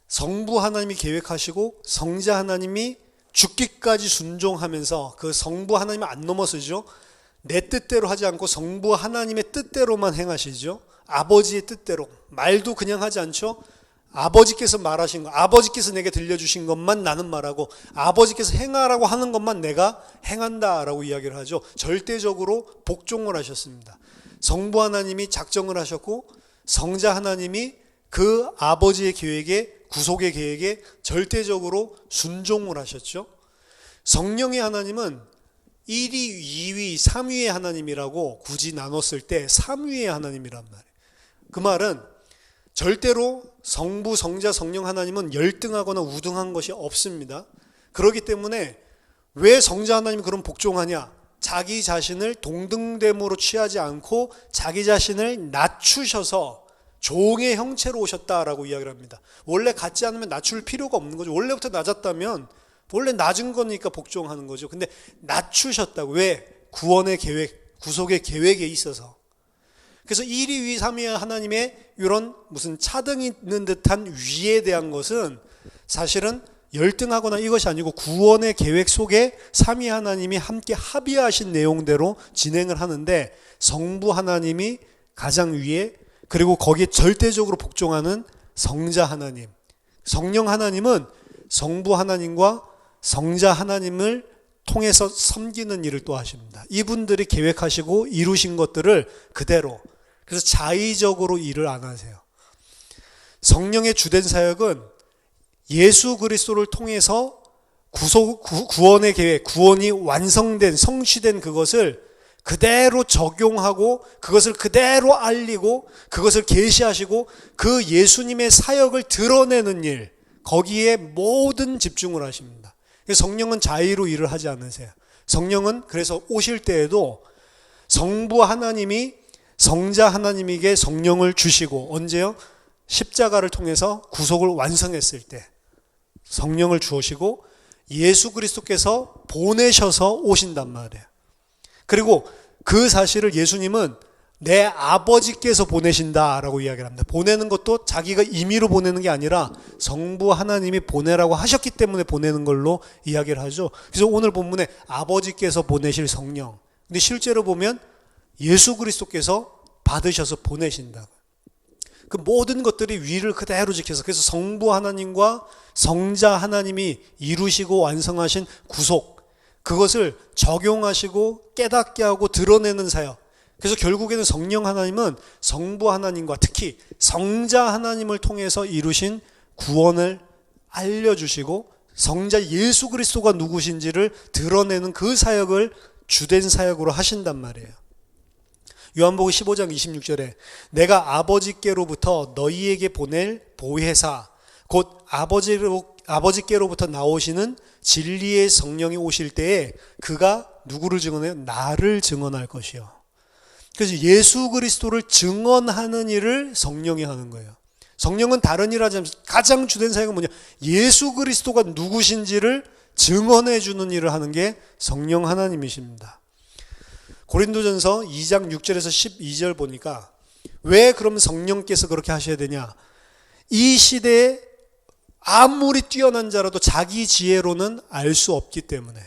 성부 하나님이 계획하시고 성자 하나님이 죽기까지 순종하면서, 그 성부 하나님을 안 넘어서죠. 내 뜻대로 하지 않고 성부 하나님의 뜻대로만 행하시죠. 아버지의 뜻대로. 말도 그냥 하지 않죠. 아버지께서 말하신 거, 아버지께서 내게 들려주신 것만 나는 말하고, 아버지께서 행하라고 하는 것만 내가 행한다라고 이야기를 하죠. 절대적으로 복종을 하셨습니다. 성부 하나님이 작정을 하셨고, 성자 하나님이 그 아버지의 계획에, 구속의 계획에 절대적으로 순종을 하셨죠. 성령의 하나님은 1위, 2위, 3위의 하나님이라고 굳이 나눴을 때 3위의 하나님이란 말이에요. 그 말은 절대로 성부, 성자, 성령 하나님은 열등하거나 우등한 것이 없습니다. 그렇기 때문에 왜 성자 하나님이 그런 복종하냐? 자기 자신을 동등됨으로 취하지 않고 자기 자신을 낮추셔서 종의 형체로 오셨다라고 이야기를 합니다. 원래 같지 않으면 낮출 필요가 없는 거죠. 원래부터 낮았다면 원래 낮은 거니까 복종하는 거죠. 근데 낮추셨다고. 왜? 구원의 계획, 구속의 계획에 있어서. 그래서 1위, 2위, 3위 하나님의 이런 무슨 차등 있는 듯한 위에 대한 것은 사실은 열등하거나 이것이 아니고 구원의 계획 속에 3위 하나님이 함께 합의하신 내용대로 진행을 하는데, 성부 하나님이 가장 위에, 그리고 거기에 절대적으로 복종하는 성자 하나님, 성령 하나님은 성부 하나님과 성자 하나님을 통해서 섬기는 일을 또 하십니다. 이분들이 계획하시고 이루신 것들을 그대로, 그래서 자의적으로 일을 안 하세요. 성령의 주된 사역은 예수 그리스도를 통해서 구원의 계획, 구원이 완성된, 성취된 그것을 그대로 적용하고 그것을 그대로 알리고 그것을 계시하시고 그 예수님의 사역을 드러내는 일, 거기에 모든 집중을 하십니다. 성령은 자의로 일을 하지 않으세요. 성령은 그래서 오실 때에도 성부 하나님이 성자 하나님에게 성령을 주시고, 언제요? 십자가를 통해서 구속을 완성했을 때 성령을 주시고 예수 그리스도께서 보내셔서 오신단 말이에요. 그리고 그 사실을 예수님은 내 아버지께서 보내신다라고 이야기를 합니다. 보내는 것도 자기가 임의로 보내는 게 아니라 성부 하나님이 보내라고 하셨기 때문에 보내는 걸로 이야기를 하죠. 그래서 오늘 본문에 아버지께서 보내실 성령, 근데 실제로 보면 예수 그리스도께서 받으셔서 보내신다. 그 모든 것들이 위를 그대로 지켜서, 그래서 성부 하나님과 성자 하나님이 이루시고 완성하신 구속, 그것을 적용하시고 깨닫게 하고 드러내는 사역. 그래서 결국에는 성령 하나님은 성부 하나님과 특히 성자 하나님을 통해서 이루신 구원을 알려주시고 성자 예수 그리스도가 누구신지를 드러내는 그 사역을 주된 사역으로 하신단 말이에요. 요한복음 15장 26절에 내가 아버지께로부터 너희에게 보낼 보혜사, 곧 아버지께로부터 나오시는 진리의 성령이 오실 때에 그가 누구를 증언해요? 나를 증언할 것이요. 그래서 예수 그리스도를 증언하는 일을 성령이 하는 거예요. 성령은 다른 일 하지 않으면 가장 주된 사역은 뭐냐? 예수 그리스도가 누구신지를 증언해 주는 일을 하는 게 성령 하나님이십니다. 고린도전서 2장 6절에서 12절 보니까 왜 그럼 성령께서 그렇게 하셔야 되냐? 이 시대에 아무리 뛰어난 자라도 자기 지혜로는 알 수 없기 때문에.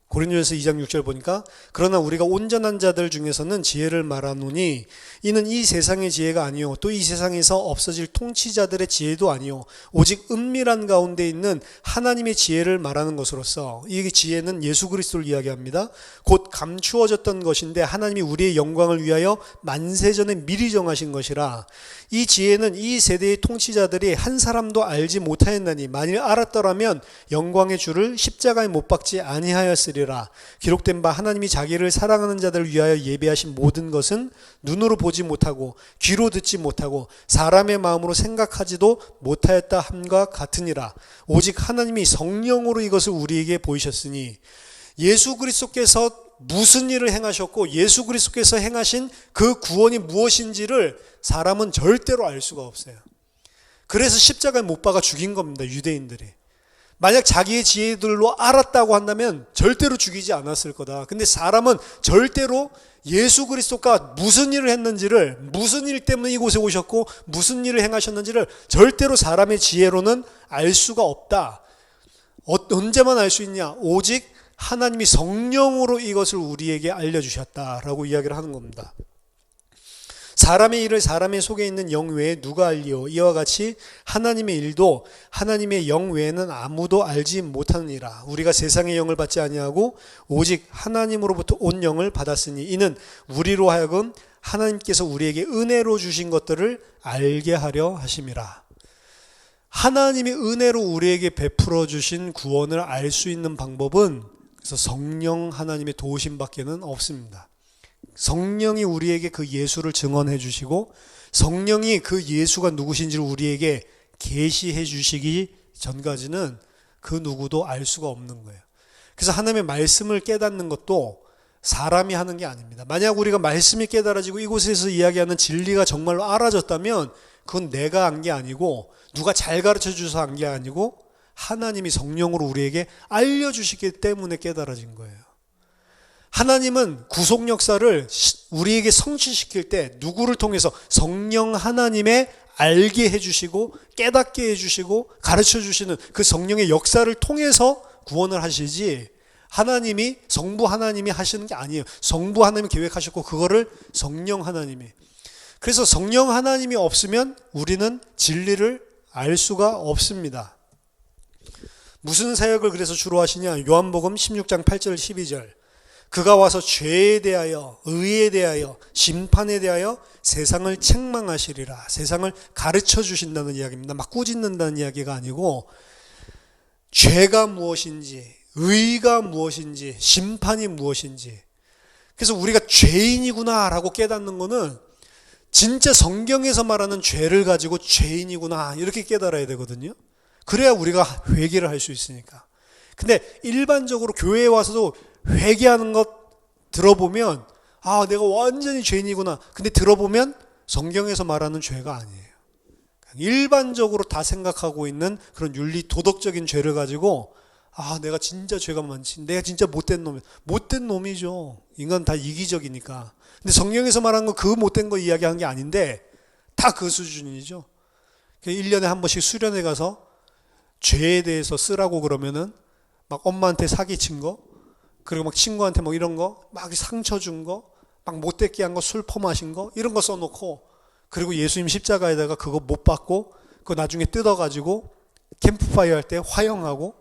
고린도전서 2장 6절 보니까 그러나 우리가 온전한 자들 중에서는 지혜를 말하노니 이는 이 세상의 지혜가 아니요 또 이 세상에서 없어질 통치자들의 지혜도 아니요 오직 은밀한 가운데 있는 하나님의 지혜를 말하는 것으로서, 이 지혜는 예수 그리스도를 이야기합니다. 곧 감추어졌던 것인데 하나님이 우리의 영광을 위하여 만세전에 미리 정하신 것이라. 이 지혜는 이 세대의 통치자들이 한 사람도 알지 못하였나니 만일 알았더라면 영광의 주를 십자가에 못 박지 아니하였으리라. 기록된 바 하나님이 자기를 사랑하는 자들을 위하여 예비하신 모든 것은 눈으로 보지 못하고 귀로 듣지 못하고 사람의 마음으로 생각하지도 못하였다 함과 같으니라. 오직 하나님이 성령으로 이것을 우리에게 보이셨으니. 예수 그리스도께서 무슨 일을 행하셨고 예수 그리스도께서 행하신 그 구원이 무엇인지를 사람은 절대로 알 수가 없어요. 그래서 십자가에 못 박아 죽인 겁니다, 유대인들이. 만약 자기의 지혜들로 알았다고 한다면 절대로 죽이지 않았을 거다. 근데 사람은 절대로 예수 그리스도가 무슨 일을 했는지를, 무슨 일 때문에 이곳에 오셨고 무슨 일을 행하셨는지를 절대로 사람의 지혜로는 알 수가 없다. 언제만 알 수 있냐? 오직 하나님이 성령으로 이것을 우리에게 알려주셨다라고 이야기를 하는 겁니다. 사람의 일을 사람의 속에 있는 영 외에 누가 알리요? 이와 같이 하나님의 일도 하나님의 영 외에는 아무도 알지 못하느니라. 우리가 세상의 영을 받지 아니하고 오직 하나님으로부터 온 영을 받았으니 이는 우리로 하여금 하나님께서 우리에게 은혜로 주신 것들을 알게 하려 하심이라. 하나님이 은혜로 우리에게 베풀어 주신 구원을 알 수 있는 방법은 그래서 성령 하나님의 도우심밖에는 없습니다. 성령이 우리에게 그 예수를 증언해 주시고 성령이 그 예수가 누구신지를 우리에게 계시해 주시기 전까지는 그 누구도 알 수가 없는 거예요. 그래서 하나님의 말씀을 깨닫는 것도 사람이 하는 게 아닙니다. 만약 우리가 말씀이 깨달아지고 이곳에서 이야기하는 진리가 정말로 알아졌다면 그건 내가 한 게 아니고 누가 잘 가르쳐 주셔서 한 게 아니고 하나님이 성령으로 우리에게 알려주시기 때문에 깨달아진 거예요. 하나님은 구속 역사를 우리에게 성취시킬 때 누구를 통해서? 성령 하나님의 알게 해주시고 깨닫게 해주시고 가르쳐 주시는 그 성령의 역사를 통해서 구원을 하시지, 하나님이 성부 하나님이 하시는 게 아니에요. 성부 하나님이 계획하셨고 그거를 성령 하나님이. 그래서 성령 하나님이 없으면 우리는 진리를 알 수가 없습니다. 무슨 사역을 그래서 주로 하시냐? 요한복음 16장 8절 12절. 그가 와서 죄에 대하여, 의에 대하여, 심판에 대하여 세상을 책망하시리라. 세상을 가르쳐 주신다는 이야기입니다. 막 꾸짖는다는 이야기가 아니고 죄가 무엇인지, 의가 무엇인지, 심판이 무엇인지. 그래서 우리가 죄인이구나 라고 깨닫는 거는 진짜 성경에서 말하는 죄를 가지고 죄인이구나 이렇게 깨달아야 되거든요. 그래야 우리가 회개를 할 수 있으니까. 근데 일반적으로 교회에 와서도 회개하는 것 들어보면 아, 내가 완전히 죄인이구나. 근데 들어보면 성경에서 말하는 죄가 아니에요. 일반적으로 다 생각하고 있는 그런 윤리 도덕적인 죄를 가지고 아, 내가 진짜 죄가 많지. 내가 진짜 못된 놈이야. 못된 놈이죠. 인간 다 이기적이니까. 근데 성경에서 말한 건 그 못된 거 이야기한 게 아닌데 다 그 수준이죠. 1년에 한 번씩 수련회 가서 죄에 대해서 쓰라고 그러면은 막 엄마한테 사기친 거, 그리고 막 친구한테 뭐 이런 거, 막 상처 준 거, 막 못되게 한 거, 술 퍼마신 거, 이런 거 써놓고, 그리고 예수님 십자가에다가 그거 못 받고, 그거 나중에 뜯어가지고 캠프파이어 할 때 화형하고,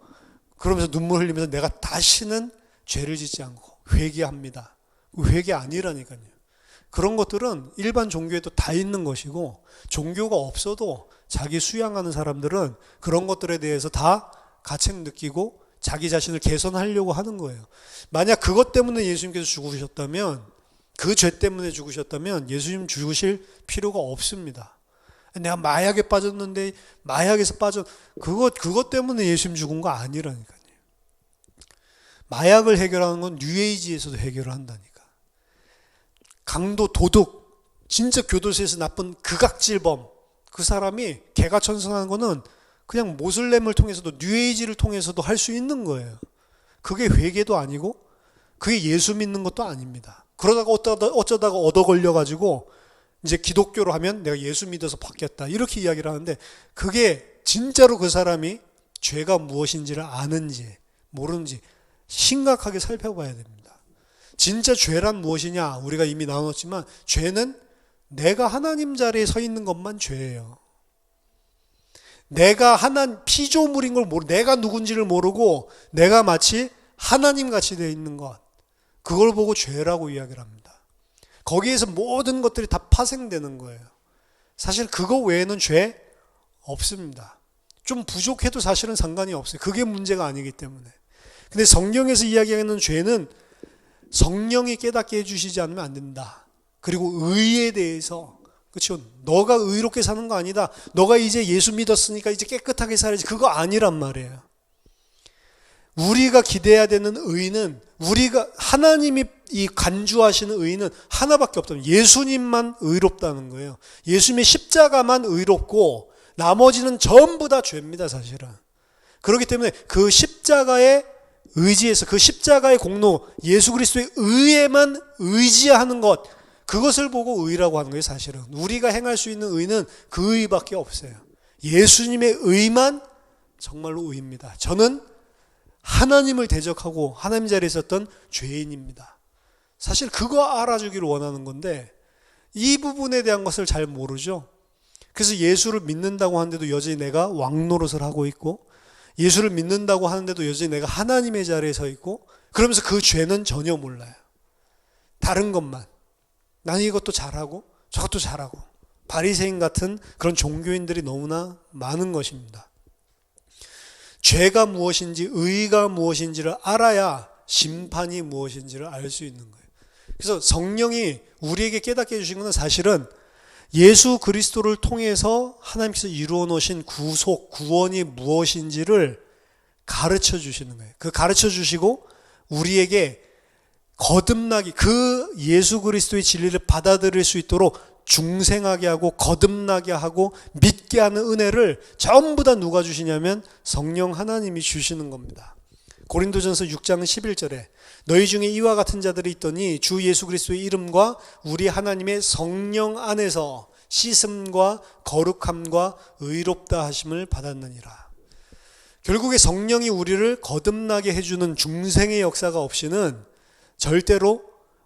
그러면서 눈물 흘리면서 내가 다시는 죄를 짓지 않고 회개합니다. 회개 아니라니까요. 그런 것들은 일반 종교에도 다 있는 것이고, 종교가 없어도 자기 수양하는 사람들은 그런 것들에 대해서 다 가책 느끼고 자기 자신을 개선하려고 하는 거예요. 만약 그것 때문에 예수님께서 죽으셨다면, 그 죄 때문에 죽으셨다면 예수님 죽으실 필요가 없습니다. 내가 마약에 빠졌는데 마약에서 그것 때문에 예수님 죽은 거 아니라니까요. 마약을 해결하는 건 뉴에이지에서도 해결을 한다니까. 강도, 도둑, 진짜 교도소에서 나쁜 극악질범, 그 사람이 개가천선하는 거는 그냥 모슬렘을 통해서도 뉴에이지를 통해서도 할 수 있는 거예요. 그게 회개도 아니고 그게 예수 믿는 것도 아닙니다. 그러다가 어쩌다가 얻어 걸려가지고 이제 기독교로 하면 내가 예수 믿어서 바뀌었다 이렇게 이야기를 하는데, 그게 진짜로 그 사람이 죄가 무엇인지를 아는지 모르는지 심각하게 살펴봐야 됩니다. 진짜 죄란 무엇이냐, 우리가 이미 나눴지만 죄는 내가 하나님 자리에 서 있는 것만 죄예요. 내가 피조물인 걸 모르고, 내가 누군지를 모르고 내가 마치 하나님 같이 되어 있는 것, 그걸 보고 죄라고 이야기를 합니다. 거기에서 모든 것들이 다 파생되는 거예요. 사실 그거 외에는 죄 없습니다. 좀 부족해도 사실은 상관이 없어요. 그게 문제가 아니기 때문에. 근데 성경에서 이야기하는 죄는 성령이 깨닫게 해주시지 않으면 안 된다. 그리고 의에 대해서, 그렇죠? 너가 의롭게 사는 거 아니다. 너가 이제 예수 믿었으니까 이제 깨끗하게 살아야지. 그거 아니란 말이에요. 우리가 기대해야 되는 의는, 우리가 하나님이 이 간주하시는 의는 하나밖에 없다면 예수님만 의롭다는 거예요. 예수님의 십자가만 의롭고 나머지는 전부 다 죄입니다, 사실은. 그렇기 때문에 그 십자가에 의지해서, 그 십자가의 공로, 예수 그리스도의 의에만 의지하는 것, 그것을 보고 의라고 하는 거예요, 사실은. 우리가 행할 수 있는 의는 그 의밖에 없어요. 예수님의 의만 정말로 의입니다. 저는 하나님을 대적하고 하나님 자리에 있었던 죄인입니다. 사실 그거 알아주기를 원하는 건데 이 부분에 대한 것을 잘 모르죠. 그래서 예수를 믿는다고 하는데도 여전히 내가 왕노릇을 하고 있고, 예수를 믿는다고 하는데도 여전히 내가 하나님의 자리에 서 있고, 그러면서 그 죄는 전혀 몰라요. 다른 것만. 나는 이것도 잘하고 저것도 잘하고. 바리새인 같은 그런 종교인들이 너무나 많은 것입니다. 죄가 무엇인지, 의가 무엇인지를 알아야 심판이 무엇인지를 알 수 있는 거예요. 그래서 성령이 우리에게 깨닫게 해주신 것은 사실은 예수 그리스도를 통해서 하나님께서 이루어 놓으신 구속, 구원이 무엇인지를 가르쳐 주시는 거예요. 그 가르쳐 주시고 우리에게 거듭나기, 그 예수 그리스도의 진리를 받아들일 수 있도록 중생하게 하고 거듭나게 하고 믿게 하는 은혜를 전부 다 누가 주시냐면 성령 하나님이 주시는 겁니다. 고린도전서 6장 11절에 너희 중에 이와 같은 자들이 있더니 주 예수 그리스도의 이름과 우리 하나님의 성령 안에서 씻음과 거룩함과 의롭다 하심을 받았느니라. 결국에 성령이 우리를 거듭나게 해주는 중생의 역사가 없이는 절대로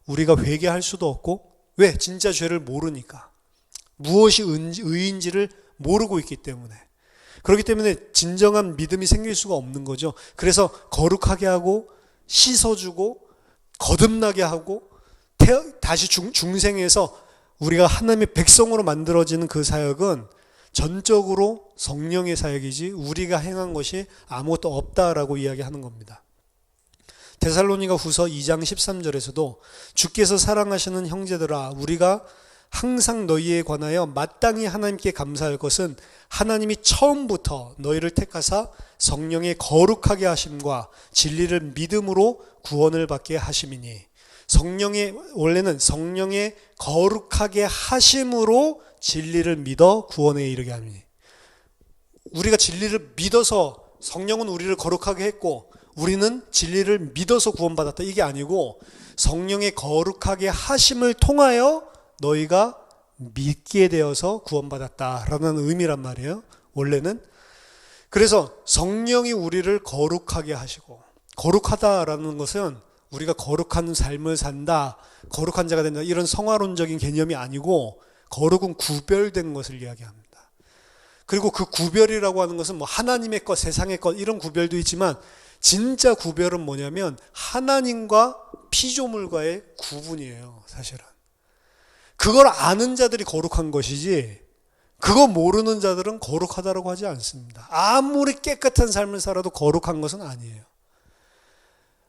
우리가 회개할 수도 없고, 왜? 진짜 죄를 모르니까. 무엇이 의인지를 모르고 있기 때문에. 그렇기 때문에 진정한 믿음이 생길 수가 없는 거죠. 그래서 거룩하게 하고 씻어주고 거듭나게 하고 다시 중생에서 우리가 하나님의 백성으로 만들어지는 그 사역은 전적으로 성령의 사역이지 우리가 행한 것이 아무것도 없다라고 이야기하는 겁니다. 데살로니가 후서 2장 13절에서도 주께서 사랑하시는 형제들아, 우리가 항상 너희에 관하여 마땅히 하나님께 감사할 것은 하나님이 처음부터 너희를 택하사 성령의 거룩하게 하심과 진리를 믿음으로 구원을 받게 하심이니, 원래는 성령의 거룩하게 하심으로 진리를 믿어 구원에 이르게 하니. 우리가 진리를 믿어서 성령은 우리를 거룩하게 했고 우리는 진리를 믿어서 구원받았다. 이게 아니고 성령의 거룩하게 하심을 통하여 너희가 믿게 되어서 구원받았다라는 의미란 말이에요. 원래는. 그래서 성령이 우리를 거룩하게 하시고, 거룩하다라는 것은 우리가 거룩한 삶을 산다, 거룩한 자가 된다, 이런 성화론적인 개념이 아니고 거룩은 구별된 것을 이야기합니다. 그리고 그 구별이라고 하는 것은 뭐 하나님의 것, 세상의 것 이런 구별도 있지만 진짜 구별은 뭐냐면 하나님과 피조물과의 구분이에요. 사실은 그걸 아는 자들이 거룩한 것이지 그거 모르는 자들은 거룩하다라고 하지 않습니다. 아무리 깨끗한 삶을 살아도 거룩한 것은 아니에요.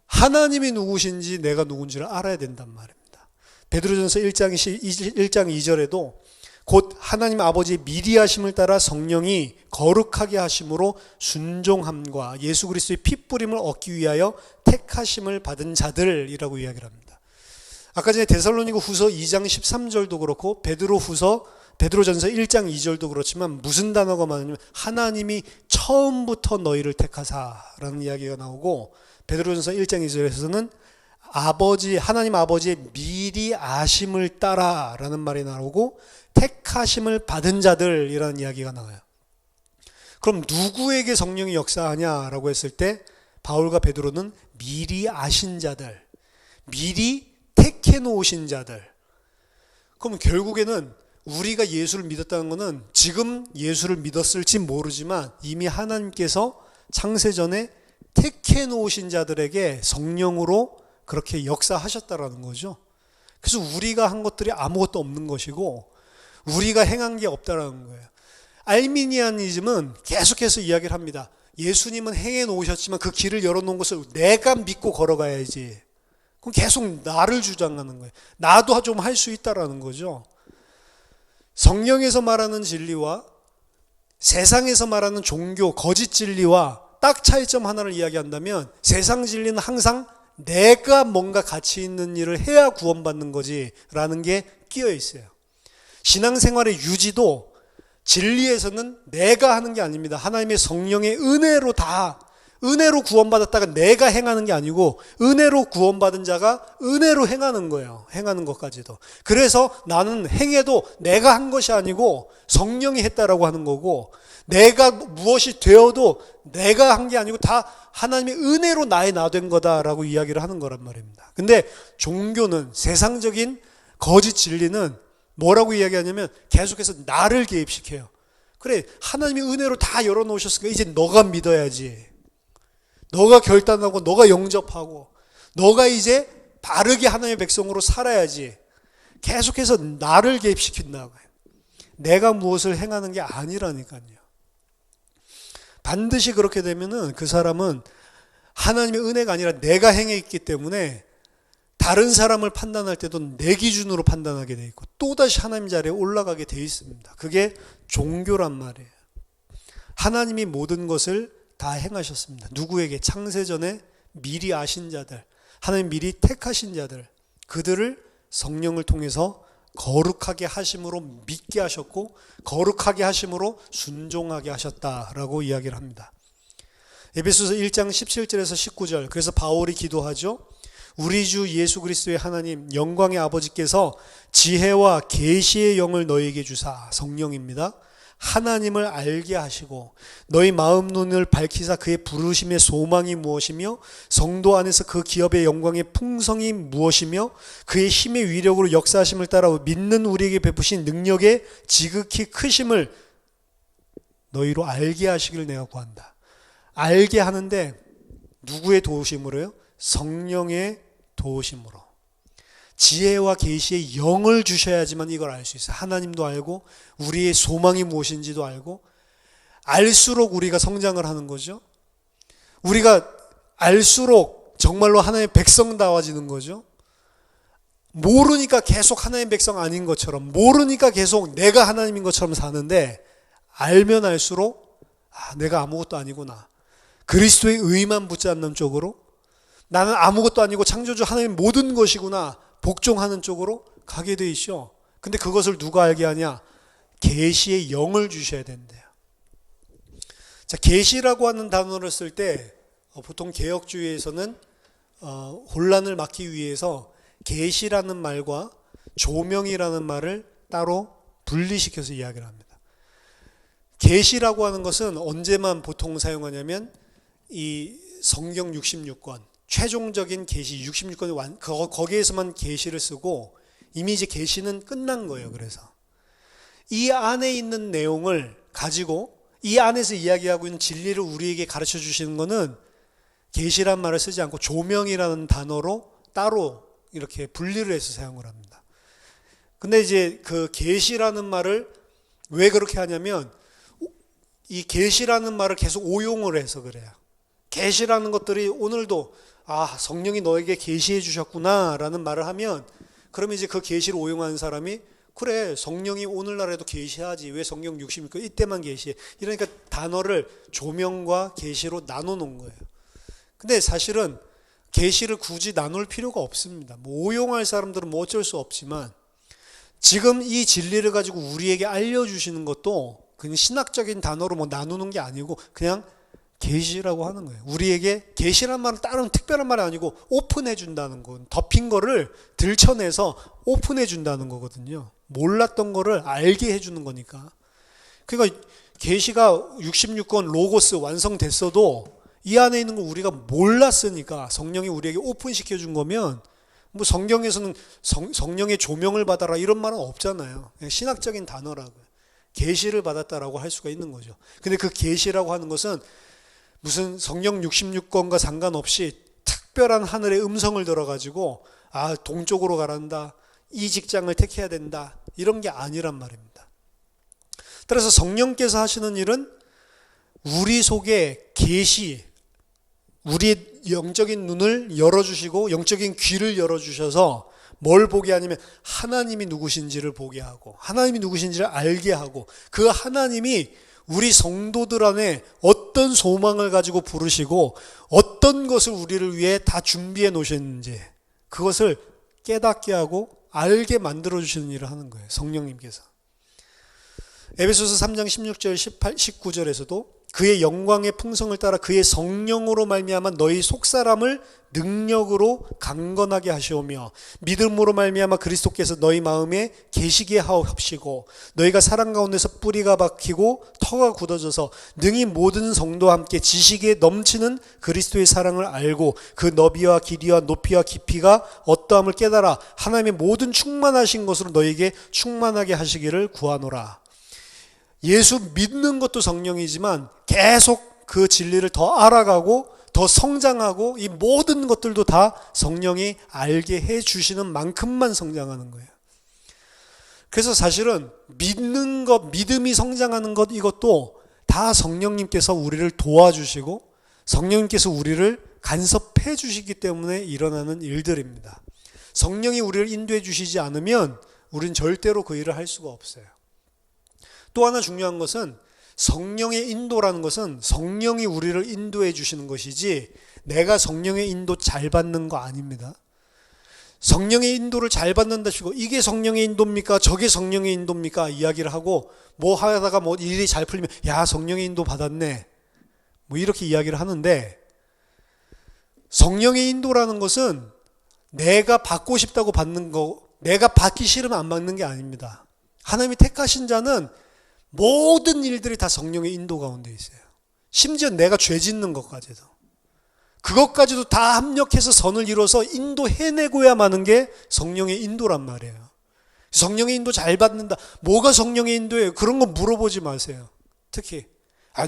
하나님이 누구신지 내가 누군지를 알아야 된단 말입니다. 베드로전서 1장 2절에도 곧 하나님 아버지의 미리 하심을 따라 성령이 거룩하게 하심으로 순종함과 예수 그리스도의 피 뿌림을 얻기 위하여 택하심을 받은 자들이라고 이야기를 합니다. 아까 전에 데살로니가 후서 2장 13절도 그렇고 베드로전서 1장 2절도 그렇지만 무슨 단어가 많으냐면 하나님이 처음부터 너희를 택하사라는 이야기가 나오고 베드로전서 1장 2절에서는 하나님 아버지의 미리 아심을 따라라는 말이 나오고 택하심을 받은 자들이라는 이야기가 나와요. 그럼 누구에게 성령이 역사하냐라고 했을 때 바울과 베드로는 미리 아신 자들, 미리 택해 놓으신 자들. 그럼 결국에는 우리가 예수를 믿었다는 것은 지금 예수를 믿었을지 모르지만 이미 하나님께서 창세전에 택해 놓으신 자들에게 성령으로 그렇게 역사하셨다라는 거죠. 그래서 우리가 한 것들이 아무것도 없는 것이고 우리가 행한 게 없다라는 거예요. 알미니아니즘은 계속해서 이야기를 합니다. 예수님은 행해 놓으셨지만 그 길을 열어놓은 것을 내가 믿고 걸어가야지. 그럼 계속 나를 주장하는 거예요. 나도 좀 할 수 있다라는 거죠. 성령에서 말하는 진리와 세상에서 말하는 종교, 거짓 진리와 딱 차이점 하나를 이야기한다면 세상 진리는 항상 내가 뭔가 가치 있는 일을 해야 구원받는 거지라는 게 끼어 있어요. 신앙생활의 유지도 진리에서는 내가 하는 게 아닙니다. 하나님의 성령의 은혜로 구원받았다가 내가 행하는 게 아니고 은혜로 구원받은 자가 은혜로 행하는 거예요. 행하는 것까지도. 그래서 나는 행해도 내가 한 것이 아니고 성령이 했다라고 하는 거고 내가 무엇이 되어도 내가 한 게 아니고 다 하나님의 은혜로 나의 나 된 거다라고 이야기를 하는 거란 말입니다. 근데 종교는 세상적인 거짓 진리는 뭐라고 이야기하냐면 계속해서 나를 개입시켜요. 그래, 하나님이 은혜로 다 열어놓으셨으니까 이제 너가 믿어야지. 너가 결단하고 너가 영접하고 너가 이제 바르게 하나님의 백성으로 살아야지. 계속해서 나를 개입시킨다고요. 내가 무엇을 행하는 게 아니라니까요. 반드시 그렇게 되면은 그 사람은 하나님의 은혜가 아니라 내가 행했기 때문에 다른 사람을 판단할 때도 내 기준으로 판단하게 돼 있고 또다시 하나님 자리에 올라가게 돼 있습니다. 그게 종교란 말이에요. 하나님이 모든 것을 다 행하셨습니다. 누구에게? 창세전에 미리 아신 자들, 하나님 미리 택하신 자들, 그들을 성령을 통해서 거룩하게 하심으로 믿게 하셨고 거룩하게 하심으로 순종하게 하셨다라고 이야기를 합니다. 에베소서 1장 17절에서 19절, 그래서 바울이 기도하죠. 우리 주 예수 그리스도의 하나님 영광의 아버지께서 지혜와 계시의 영을 너희에게 주사, 성령입니다. 하나님을 알게 하시고 너희 마음 눈을 밝히사 그의 부르심의 소망이 무엇이며 성도 안에서 그 기업의 영광의 풍성이 무엇이며 그의 힘의 위력으로 역사하심을 따라 믿는 우리에게 베푸신 능력의 지극히 크심을 너희로 알게 하시기를 내가 구한다. 알게 하는데 누구의 도우심으로요? 성령의 도우심으로. 지혜와 계시의 영을 주셔야지만 이걸 알 수 있어요. 하나님도 알고 우리의 소망이 무엇인지도 알고 알수록 우리가 성장을 하는 거죠. 우리가 알수록 정말로 하나님의 백성다워지는 거죠. 모르니까 계속 하나님의 백성 아닌 것처럼, 모르니까 계속 내가 하나님인 것처럼 사는데 알면 알수록 내가 아무것도 아니구나. 그리스도의 의만 붙잡는 쪽으로 나는 아무것도 아니고 창조주 하나님 모든 것이구나 복종하는 쪽으로 가게 돼 있죠. 근데 그것을 누가 알게 하냐? 계시의 영을 주셔야 된대요. 자, 계시라고 하는 단어를 쓸 때 보통 개혁주의에서는 혼란을 막기 위해서 계시라는 말과 조명이라는 말을 따로 분리시켜서 이야기를 합니다. 계시라고 하는 것은 언제만 보통 사용하냐면 이 성경 66권 최종적인 계시 66권 거기에서만 계시를 쓰고 이미 이제 계시는 끝난 거예요. 그래서 이 안에 있는 내용을 가지고 이 안에서 이야기하고 있는 진리를 우리에게 가르쳐 주시는 것은 계시란 말을 쓰지 않고 조명이라는 단어로 따로 이렇게 분리를 해서 사용을 합니다. 근데 이제 그 계시라는 말을 왜 그렇게 하냐면 이 계시라는 말을 계속 오용을 해서 그래요. 계시라는 것들이 오늘도 성령이 너에게 계시해 주셨구나라는 말을 하면 그러면 이제 그 계시를 오용하는 사람이 그래 성령이 오늘날에도 계시하지 왜 성경 66권 이때만 계시해 이러니까 단어를 조명과 계시로 나눠 놓은 거예요. 근데 사실은 계시를 굳이 나눌 필요가 없습니다. 뭐 오용할 사람들은 뭐 어쩔 수 없지만 지금 이 진리를 가지고 우리에게 알려주시는 것도 그냥 신학적인 단어로 뭐 나누는 게 아니고 그냥 계시라고 하는 거예요. 우리에게 계시란 말은 다른 특별한 말이 아니고 오픈해 준다는 건 덮인 거를 들춰내서 오픈해 준다는 거거든요. 몰랐던 거를 알게 해주는 거니까. 그러니까 계시가 66권 로고스 완성됐어도 이 안에 있는 거 우리가 몰랐으니까 성령이 우리에게 오픈시켜 준 거면 뭐 성경에서는 성령의 조명을 받아라 이런 말은 없잖아요. 그냥 신학적인 단어라고요. 계시를 받았다라고 할 수가 있는 거죠. 근데 그 계시라고 하는 것은 무슨 성령 66권과 상관없이 특별한 하늘의 음성을 들어가지고 동쪽으로 가란다. 이 직장을 택해야 된다. 이런 게 아니란 말입니다. 따라서 성령께서 하시는 일은 우리 속에 계시, 우리의 영적인 눈을 열어주시고 영적인 귀를 열어주셔서 뭘 보게 하냐면 하나님이 누구신지를 보게 하고 하나님이 누구신지를 알게 하고 그 하나님이 우리 성도들 안에 어떤 소망을 가지고 부르시고 어떤 것을 우리를 위해 다 준비해 놓으셨는지 그것을 깨닫게 하고 알게 만들어주시는 일을 하는 거예요. 성령님께서. 에베소서 3장 16절 19절에서도 그의 영광의 풍성을 따라 그의 성령으로 말미암아 너희 속사람을 능력으로 강건하게 하시오며 믿음으로 말미암아 그리스도께서 너희 마음에 계시게 하옵시고 너희가 사랑 가운데서 뿌리가 박히고 터가 굳어져서 능히 모든 성도와 함께 지식에 넘치는 그리스도의 사랑을 알고 그 너비와 길이와 높이와 깊이가 어떠함을 깨달아 하나님의 모든 충만하신 것으로 너희에게 충만하게 하시기를 구하노라. 예수 믿는 것도 성령이지만 계속 그 진리를 더 알아가고 더 성장하고 이 모든 것들도 다 성령이 알게 해주시는 만큼만 성장하는 거예요. 그래서 사실은 믿는 것, 믿음이 성장하는 것 이것도 다 성령님께서 우리를 도와주시고 성령님께서 우리를 간섭해 주시기 때문에 일어나는 일들입니다. 성령이 우리를 인도해 주시지 않으면 우리는 절대로 그 일을 할 수가 없어요. 또 하나 중요한 것은 성령의 인도라는 것은 성령이 우리를 인도해 주시는 것이지 내가 성령의 인도 잘 받는 거 아닙니다. 성령의 인도를 잘 받는다 치고 이게 성령의 인도입니까? 저게 성령의 인도입니까? 이야기를 하고 뭐 하다가 뭐 일이 잘 풀리면 야 성령의 인도 받았네 뭐 이렇게 이야기를 하는데 성령의 인도라는 것은 내가 받고 싶다고 받는 거 내가 받기 싫으면 안 받는 게 아닙니다. 하나님이 택하신 자는 모든 일들이 다 성령의 인도 가운데 있어요. 심지어 내가 죄 짓는 것까지도. 그것까지도 다 합력해서 선을 이뤄서 인도해내고야 마는 게 성령의 인도란 말이에요. 성령의 인도 잘 받는다. 뭐가 성령의 인도예요? 그런 거 물어보지 마세요. 특히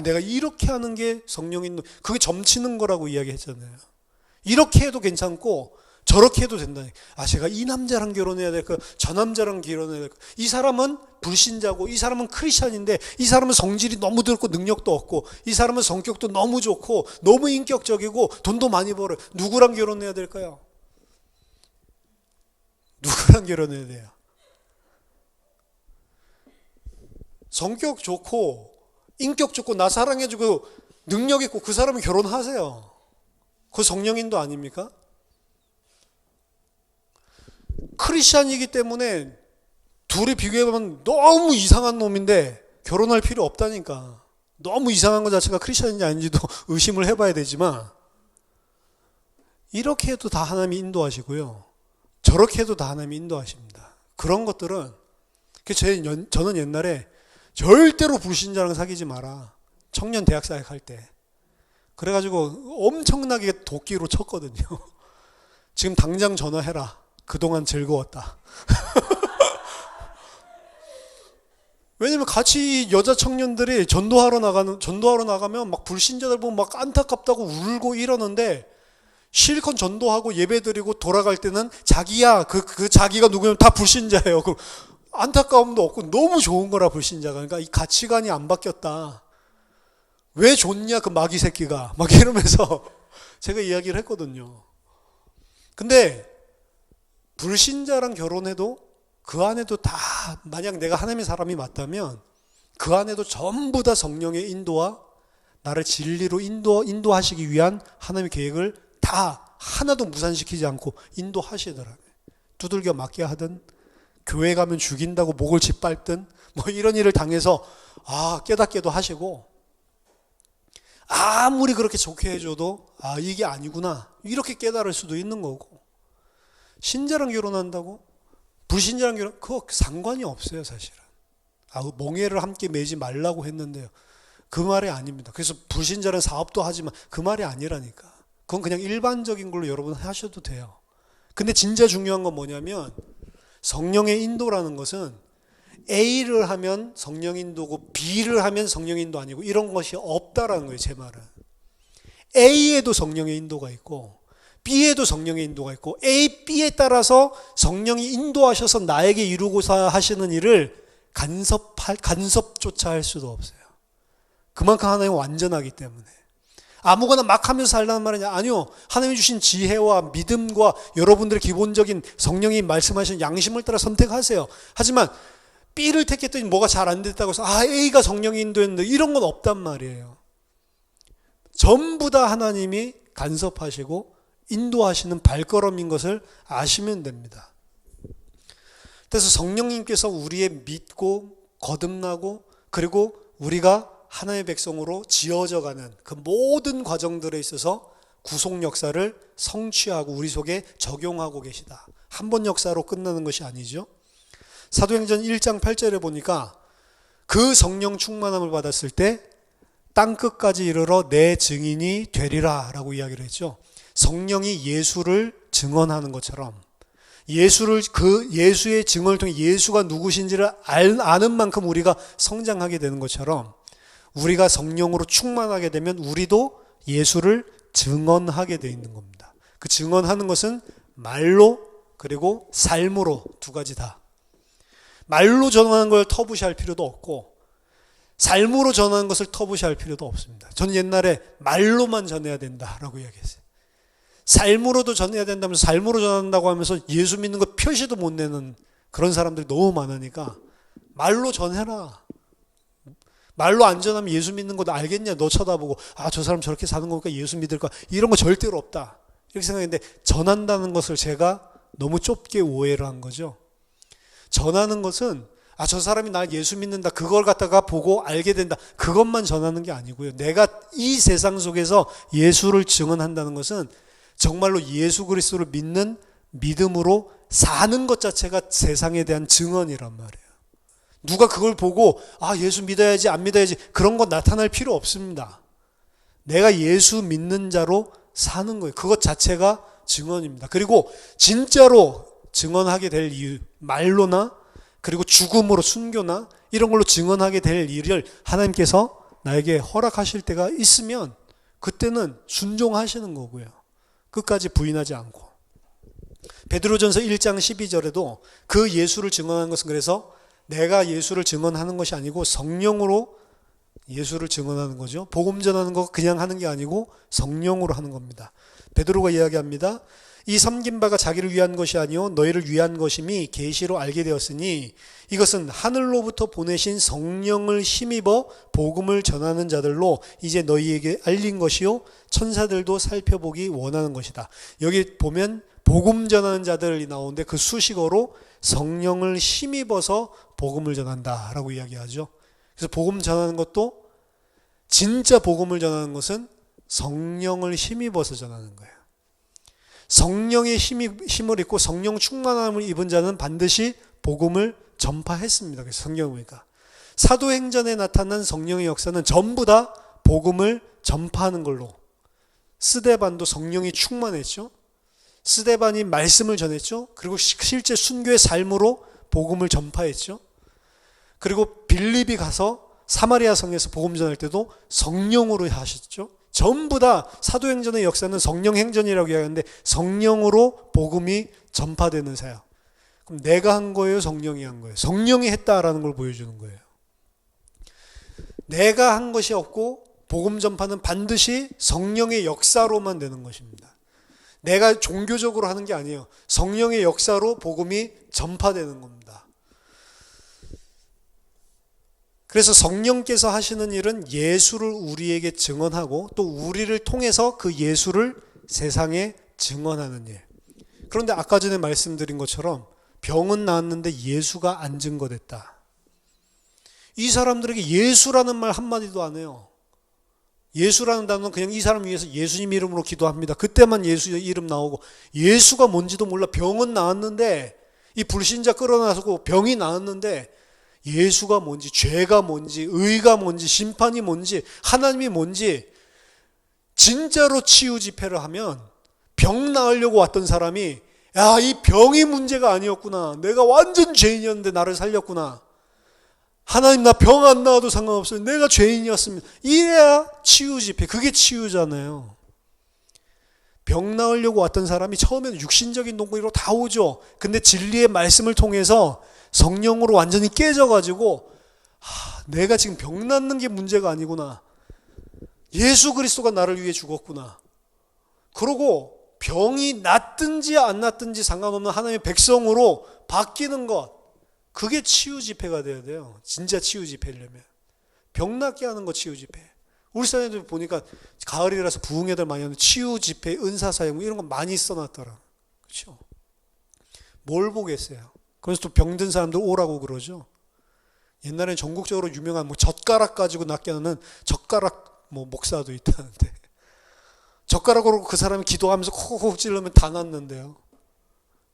내가 이렇게 하는 게 성령의 인도. 그게 점치는 거라고 이야기했잖아요. 이렇게 해도 괜찮고 저렇게 해도 된다. 제가 이 남자랑 결혼해야 될까? 저 남자랑 결혼해야 될까? 이 사람은 불신자고 이 사람은 크리스찬인데 이 사람은 성질이 너무 들고 능력도 없고 이 사람은 성격도 너무 좋고 너무 인격적이고 돈도 많이 벌어요. 누구랑 결혼해야 될까요? 누구랑 결혼해야 돼요? 성격 좋고 인격 좋고 나 사랑해주고 능력 있고 그 사람은 결혼하세요. 그 성령인도 아닙니까? 크리스찬이기 때문에 둘이 비교해보면 너무 이상한 놈인데 결혼할 필요 없다니까. 너무 이상한 것 자체가 크리스찬인지 아닌지도 의심을 해봐야 되지만, 이렇게 해도 다 하나님이 인도하시고요, 저렇게 해도 다 하나님이 인도하십니다. 그런 것들은, 저는 옛날에 절대로 불신자랑 사귀지 마라, 청년 대학 사역할 때 그래가지고 엄청나게 도끼로 쳤거든요. 지금 당장 전화해라, 그동안 즐거웠다. 왜냐면 같이 여자 청년들이 전도하러 나가면 막 불신자들 보면 막 안타깝다고 울고 이러는데, 실컷 전도하고 예배드리고 돌아갈 때는 자기야, 그 자기가 누구면 다 불신자예요. 그 안타까움도 없고 너무 좋은 거라, 불신자가. 그러니까 이 가치관이 안 바뀌었다. 왜 좋냐 그 마귀 새끼가, 막 이러면서 제가 이야기를 했거든요. 근데 불신자랑 결혼해도 그 안에도 다, 만약 내가 하나님의 사람이 맞다면 그 안에도 전부 다 성령의 인도와 나를 진리로 인도하시기 위한 하나님의 계획을 다 하나도 무산시키지 않고 인도하시더라고요. 두들겨 맞게 하든 교회 가면 죽인다고 목을 짓밟든 뭐 이런 일을 당해서 깨닫게도 하시고, 아무리 그렇게 좋게 해줘도 이게 아니구나 이렇게 깨달을 수도 있는 거고, 신자랑 결혼한다고 불신자랑 결혼, 그거 상관이 없어요 사실은. 멍에를 함께 매지 말라고 했는데요, 그 말이 아닙니다. 그래서 불신자는 사업도 하지만 그 말이 아니라니까. 그건 그냥 일반적인 걸로 여러분 하셔도 돼요. 근데 진짜 중요한 건 뭐냐면, 성령의 인도라는 것은 A를 하면 성령 인도고 B를 하면 성령 인도 아니고 이런 것이 없다라는 거예요. 제 말은 A에도 성령의 인도가 있고 B에도 성령의 인도가 있고, A, B에 따라서 성령이 인도하셔서 나에게 이루고자 하시는 일을 간섭조차 할 수도 없어요. 그만큼 하나님은 완전하기 때문에. 아무거나 막 하면서 살라는 말이냐? 아니요. 하나님이 주신 지혜와 믿음과 여러분들의 기본적인 성령이 말씀하신 양심을 따라 선택하세요. 하지만 B를 택했더니 뭐가 잘 안 됐다고 해서 A가 성령이 인도했는데, 이런 건 없단 말이에요. 전부 다 하나님이 간섭하시고 인도하시는 발걸음인 것을 아시면 됩니다. 그래서 성령님께서 우리의 믿고 거듭나고 그리고 우리가 하나님의 백성으로 지어져가는 그 모든 과정들에 있어서 구속 역사를 성취하고 우리 속에 적용하고 계시다. 한 번 역사로 끝나는 것이 아니죠. 사도행전 1장 8절에 보니까 그 성령 충만함을 받았을 때 땅끝까지 이르러 내 증인이 되리라 라고 이야기를 했죠. 성령이 예수를 증언하는 것처럼, 예수의 증언을 통해 예수가 누구신지를 아는 만큼 우리가 성장하게 되는 것처럼, 우리가 성령으로 충만하게 되면 우리도 예수를 증언하게 되어 있는 겁니다. 그 증언하는 것은 말로 그리고 삶으로 두 가지 다. 말로 전하는 걸 터부시할 필요도 없고 삶으로 전하는 것을 터부시할 필요도 없습니다. 저는 옛날에 말로만 전해야 된다라고 이야기했어요. 삶으로도 전해야 된다면서 삶으로 전한다고 하면서 예수 믿는 거 표시도 못 내는 그런 사람들이 너무 많으니까 말로 전해라. 말로 안 전하면 예수 믿는 것도 알겠냐? 너 쳐다보고 저 사람 저렇게 사는 거니까 예수 믿을까? 이런 거 절대로 없다. 이렇게 생각했는데, 전한다는 것을 제가 너무 좁게 오해를 한 거죠. 전하는 것은 저 사람이 나 예수 믿는다, 그걸 갖다가 보고 알게 된다, 그것만 전하는 게 아니고요. 내가 이 세상 속에서 예수를 증언한다는 것은 정말로 예수 그리스도를 믿는 믿음으로 사는 것 자체가 세상에 대한 증언이란 말이에요. 누가 그걸 보고 예수 믿어야지 안 믿어야지 그런 거 나타날 필요 없습니다. 내가 예수 믿는 자로 사는 거예요. 그것 자체가 증언입니다. 그리고 진짜로 증언하게 될 이유, 말로나 그리고 죽음으로, 순교나 이런 걸로 증언하게 될 일을 하나님께서 나에게 허락하실 때가 있으면 그때는 순종하시는 거고요. 끝까지 부인하지 않고. 베드로전서 1장 12절에도 그 예수를 증언하는 것은, 그래서 내가 예수를 증언하는 것이 아니고 성령으로 예수를 증언하는 거죠. 복음 전하는 거 그냥 하는 게 아니고 성령으로 하는 겁니다. 베드로가 이야기합니다. 이 섬긴 바가 자기를 위한 것이 아니요 너희를 위한 것임이 계시로 알게 되었으니 이것은 하늘로부터 보내신 성령을 힘입어 복음을 전하는 자들로 이제 너희에게 알린 것이요 천사들도 살펴보기 원하는 것이다. 여기 보면 복음 전하는 자들이 나오는데 그 수식어로 성령을 힘입어서 복음을 전한다라고 이야기하죠. 그래서 복음 전하는 것도 진짜 복음을 전하는 것은 성령을 힘입어서 전하는 거예요. 성령의 힘을 입고 성령 충만함을 입은 자는 반드시 복음을 전파했습니다. 그래서 성경을 보니까 사도행전에 나타난 성령의 역사는 전부 다 복음을 전파하는 걸로. 스데반도 성령이 충만했죠. 스데반이 말씀을 전했죠. 그리고 실제 순교의 삶으로 복음을 전파했죠. 그리고 빌립이 가서 사마리아 성에서 복음 전할 때도 성령으로 하셨죠. 전부 다 사도행전의 역사는 성령행전이라고 이야기하는데 성령으로 복음이 전파되는 사역. 그럼 내가 한 거예요? 성령이 한 거예요? 성령이 했다라는 걸 보여주는 거예요. 내가 한 것이 없고 복음 전파는 반드시 성령의 역사로만 되는 것입니다. 내가 종교적으로 하는 게 아니에요. 성령의 역사로 복음이 전파되는 겁니다. 그래서 성령께서 하시는 일은 예수를 우리에게 증언하고 또 우리를 통해서 그 예수를 세상에 증언하는 일. 그런데 아까 전에 말씀드린 것처럼 병은 나았는데 예수가 안 증거됐다. 이 사람들에게 예수라는 말 한마디도 안 해요. 예수라는 단어는 그냥 이 사람 위해서 예수님 이름으로 기도합니다. 그때만 예수 이름 나오고 예수가 뭔지도 몰라. 병은 나았는데 이 불신자 끌어나서고 병이 나았는데 예수가 뭔지, 죄가 뭔지, 의가 뭔지, 심판이 뭔지, 하나님이 뭔지 진짜로 치유 집회를 하면 병 나으려고 왔던 사람이 야, 이 병이 문제가 아니었구나. 내가 완전 죄인이었는데 나를 살렸구나. 하나님 나 병 안 나와도 상관없어요. 내가 죄인이었습니다. 이래야 치유 집회. 그게 치유잖아요. 병 나으려고 왔던 사람이 처음에는 육신적인 동기로 다 오죠. 근데 진리의 말씀을 통해서 성령으로 완전히 깨져가지고 내가 지금 병 낫는 게 문제가 아니구나. 예수 그리스도가 나를 위해 죽었구나. 그러고 병이 낫든지 안 낫든지 상관없는 하나님의 백성으로 바뀌는 것. 그게 치유 집회가 돼야 돼요. 진짜 치유 집회려면. 병 낫게 하는 거 치유 집회. 우리 사회도 보니까 가을이라서 부흥회들 많이 하는 치유 집회, 은사 사역 이런 거 많이 써놨더라. 그렇죠? 뭘 보겠어요? 그래서 또 병든 사람들 오라고 그러죠. 옛날엔 전국적으로 유명한 젓가락 가지고 낫게 하는 젓가락 목사도 있다는데 젓가락으로 그 사람이 기도하면서 콕콕 찔르면 다 낫는데요.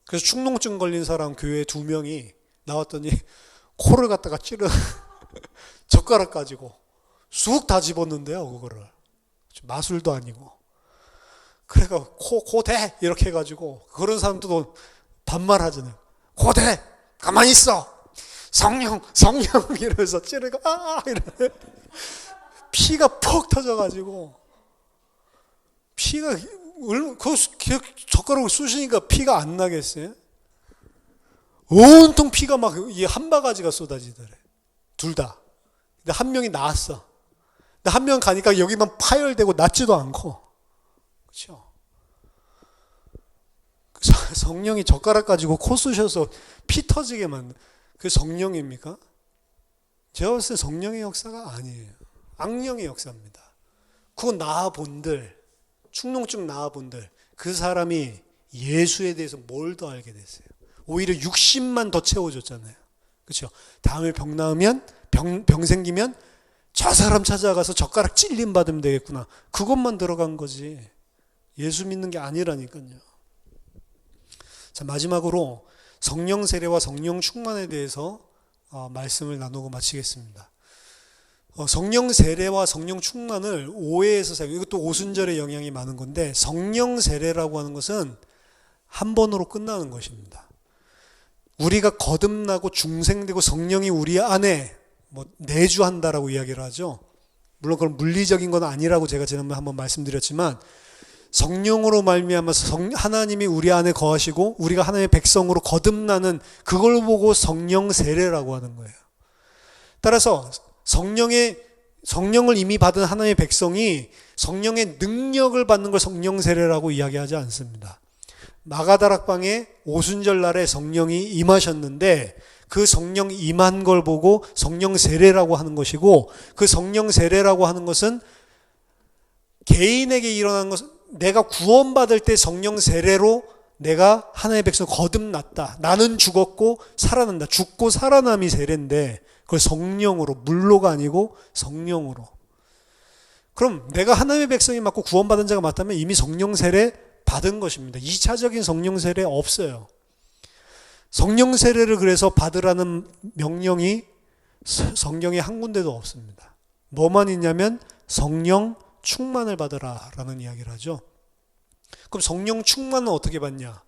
그래서 축농증 걸린 사람 교회 2명이 나왔더니 코를 갖다가 찌르 젓가락 가지고 쑥 다 집었는데요. 그거를 마술도 아니고 그래가 코대 이렇게 해가지고 그런 사람들도 반말하잖아요. 고대 가만히 있어. 성령 이러면서 찌르고 이러네. 피가 퍽 터져가지고 피가 그 젓가락을 쑤시니까 피가 안 나겠어요? 온통 피가 막 한 바가지가 쏟아지더래. 둘 다. 근데 한 명이 나았어. 근데 한 명 가니까 여기만 파열되고 낫지도 않고. 그렇죠? 성령이 젓가락 가지고 코 쑤셔서 피 터지게 만든 그 성령입니까? 제가 봤을 때 성령의 역사가 아니에요. 악령의 역사입니다. 그건 나아본들, 축농증 나아본들, 그 사람이 예수에 대해서 뭘 더 알게 됐어요? 오히려 육신만 더 채워줬잖아요. 그렇죠? 다음에 병 나으면 병 생기면 저 사람 찾아가서 젓가락 찔림 받으면 되겠구나. 그것만 들어간 거지. 예수 믿는 게 아니라니까요. 자, 마지막으로 성령 세례와 성령 충만에 대해서 말씀을 나누고 마치겠습니다. 성령 세례와 성령 충만을 오해해서 사용. 이것도 오순절의 영향이 많은 건데 성령 세례라고 하는 것은 한 번으로 끝나는 것입니다. 우리가 거듭나고 중생되고 성령이 우리 안에 내주한다라고 이야기를 하죠. 물론 그건 물리적인 건 아니라고 제가 지난번에 한번 말씀드렸지만 성령으로 말미암아서 하나님이 우리 안에 거하시고 우리가 하나님의 백성으로 거듭나는 그걸 보고 성령 세례라고 하는 거예요. 따라서 성령을 이미 받은 하나님의 백성이 성령의 능력을 받는 걸 성령 세례라고 이야기하지 않습니다. 마가다락방에 오순절 날에 성령이 임하셨는데 그 성령 임한 걸 보고 성령 세례라고 하는 것이고, 그 성령 세례라고 하는 것은 개인에게 일어난 것은 내가 구원받을 때 성령 세례로 내가 하나님의 백성 거듭났다. 나는 죽었고 살아난다. 죽고 살아남이 세례인데 그걸 성령으로, 물로가 아니고 성령으로. 그럼 내가 하나님의 백성이 맞고 구원받은 자가 맞다면 이미 성령 세례 받은 것입니다. 2차적인 성령 세례 없어요. 성령 세례를 그래서 받으라는 명령이 성경에 한 군데도 없습니다. 뭐만 있냐면 성령 충만을 받으라라는 이야기를 하죠. 그럼 성령 충만은 어떻게 받냐?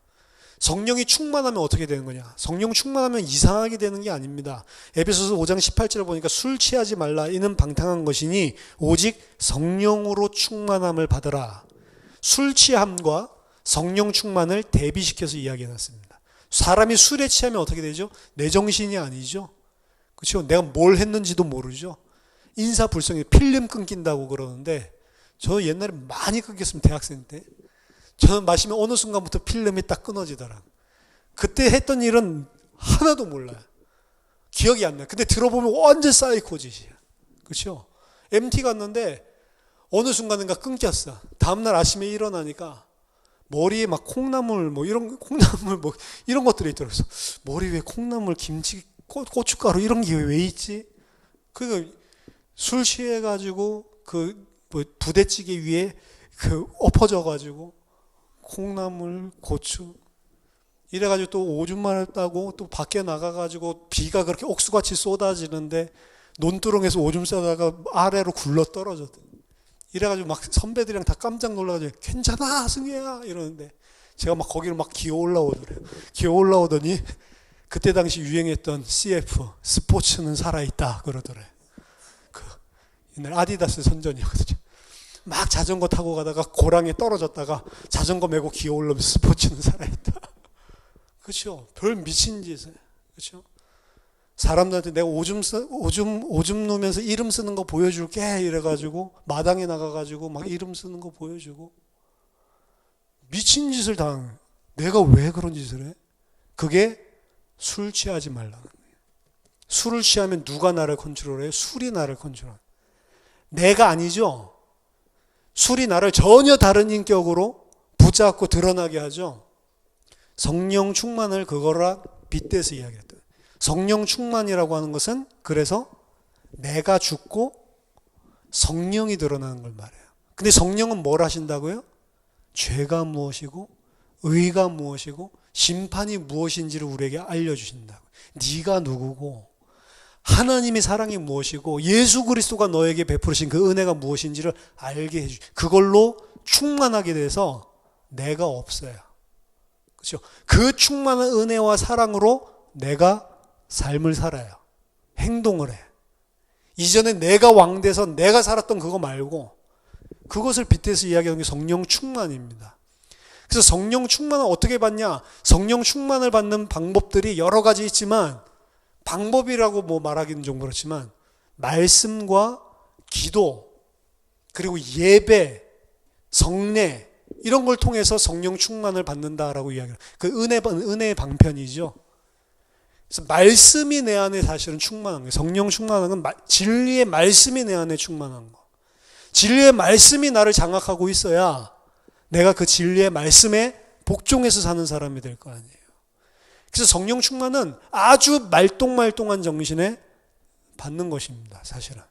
성령이 충만하면 어떻게 되는 거냐? 성령 충만하면 이상하게 되는 게 아닙니다. 에베소서 5장 18절을 보니까 술 취하지 말라. 이는 방탕한 것이니 오직 성령으로 충만함을 받으라. 술 취함과 성령 충만을 대비시켜서 이야기해놨습니다. 사람이 술에 취하면 어떻게 되죠? 내 정신이 아니죠. 그렇죠? 내가 뭘 했는지도 모르죠. 인사불성이 필름 끊긴다고 그러는데 저 옛날에 많이 끊겼습니다. 대학생 때. 저는 마시면 어느 순간부터 필름이 딱 끊어지더라. 그때 했던 일은 하나도 몰라요. 기억이 안 나요. 근데 들어보면 완전 사이코짓이야. 그렇죠? MT 갔는데 어느 순간인가 끊겼어. 다음날 아침에 일어나니까 머리에 막 콩나물 이런 것들이 있더라고요. 머리 위에 콩나물, 김치, 고춧가루 이런 게 왜 있지? 그러니까 술 취해가지고 부대찌개 위에 엎어져가지고 콩나물, 고추 이래가지고 또 오줌만 했다고 또 밖에 나가가지고 비가 그렇게 옥수같이 쏟아지는데 논두렁에서 오줌 싸다가 아래로 굴러 떨어졌대. 이래가지고 막 선배들이랑 다 깜짝 놀라가지고 괜찮아 승혜야 이러는데 제가 막 거기를 막 기어 올라오더래요. 기어 올라오더니 그때 당시 유행했던 CF 스포츠는 살아있다 그러더래요. 옛날 아디다스 선전이었거든요. 막 자전거 타고 가다가 고랑에 떨어졌다가 자전거 메고 기어 올라오면서 스포츠는 살아있다. 그렇죠? 별 미친 짓을. 그렇죠? 사람들한테 내가 오줌 누면서 이름 쓰는 거 보여줄게 이래가지고 마당에 나가가지고 막 이름 쓰는 거 보여주고 미친 짓을 당한. 내가 왜 그런 짓을 해? 그게 술 취하지 말라는 거예요. 술을 취하면 누가 나를 컨트롤해요? 술이 나를 컨트롤해요. 내가 아니죠. 술이 나를 전혀 다른 인격으로 붙잡고 드러나게 하죠. 성령 충만을 그거라 빗대서 이야기했다. 성령 충만이라고 하는 것은 그래서 내가 죽고 성령이 드러나는 걸 말해요. 근데 성령은 뭘 하신다고요? 죄가 무엇이고 의가 무엇이고 심판이 무엇인지를 우리에게 알려주신다고. 네가 누구고 하나님의 사랑이 무엇이고 예수 그리스도가 너에게 베푸신 그 은혜가 무엇인지를 알게 해주. 그걸로 충만하게 돼서 내가 없어요. 그렇죠? 그 충만한 은혜와 사랑으로 내가 삶을 살아요. 행동을 해. 이전에 내가 왕돼서 내가 살았던 그거 말고 그것을 빗대서 이야기하는 게 성령 충만입니다. 그래서 성령 충만을 어떻게 받냐? 성령 충만을 받는 방법들이 여러 가지 있지만 방법이라고 말하기는 좀 그렇지만 말씀과 기도 그리고 예배, 성례 이런 걸 통해서 성령 충만을 받는다라고 이야기해요. 그 은혜의 방편이죠. 그래서 말씀이 내 안에 사실은 충만한 거예요. 성령 충만한 건 진리의 말씀이 내 안에 충만한 거. 진리의 말씀이 나를 장악하고 있어야 내가 그 진리의 말씀에 복종해서 사는 사람이 될 거 아니에요. 그래서 성령 충만은 아주 말똥말똥한 정신에 받는 것입니다. 사실은.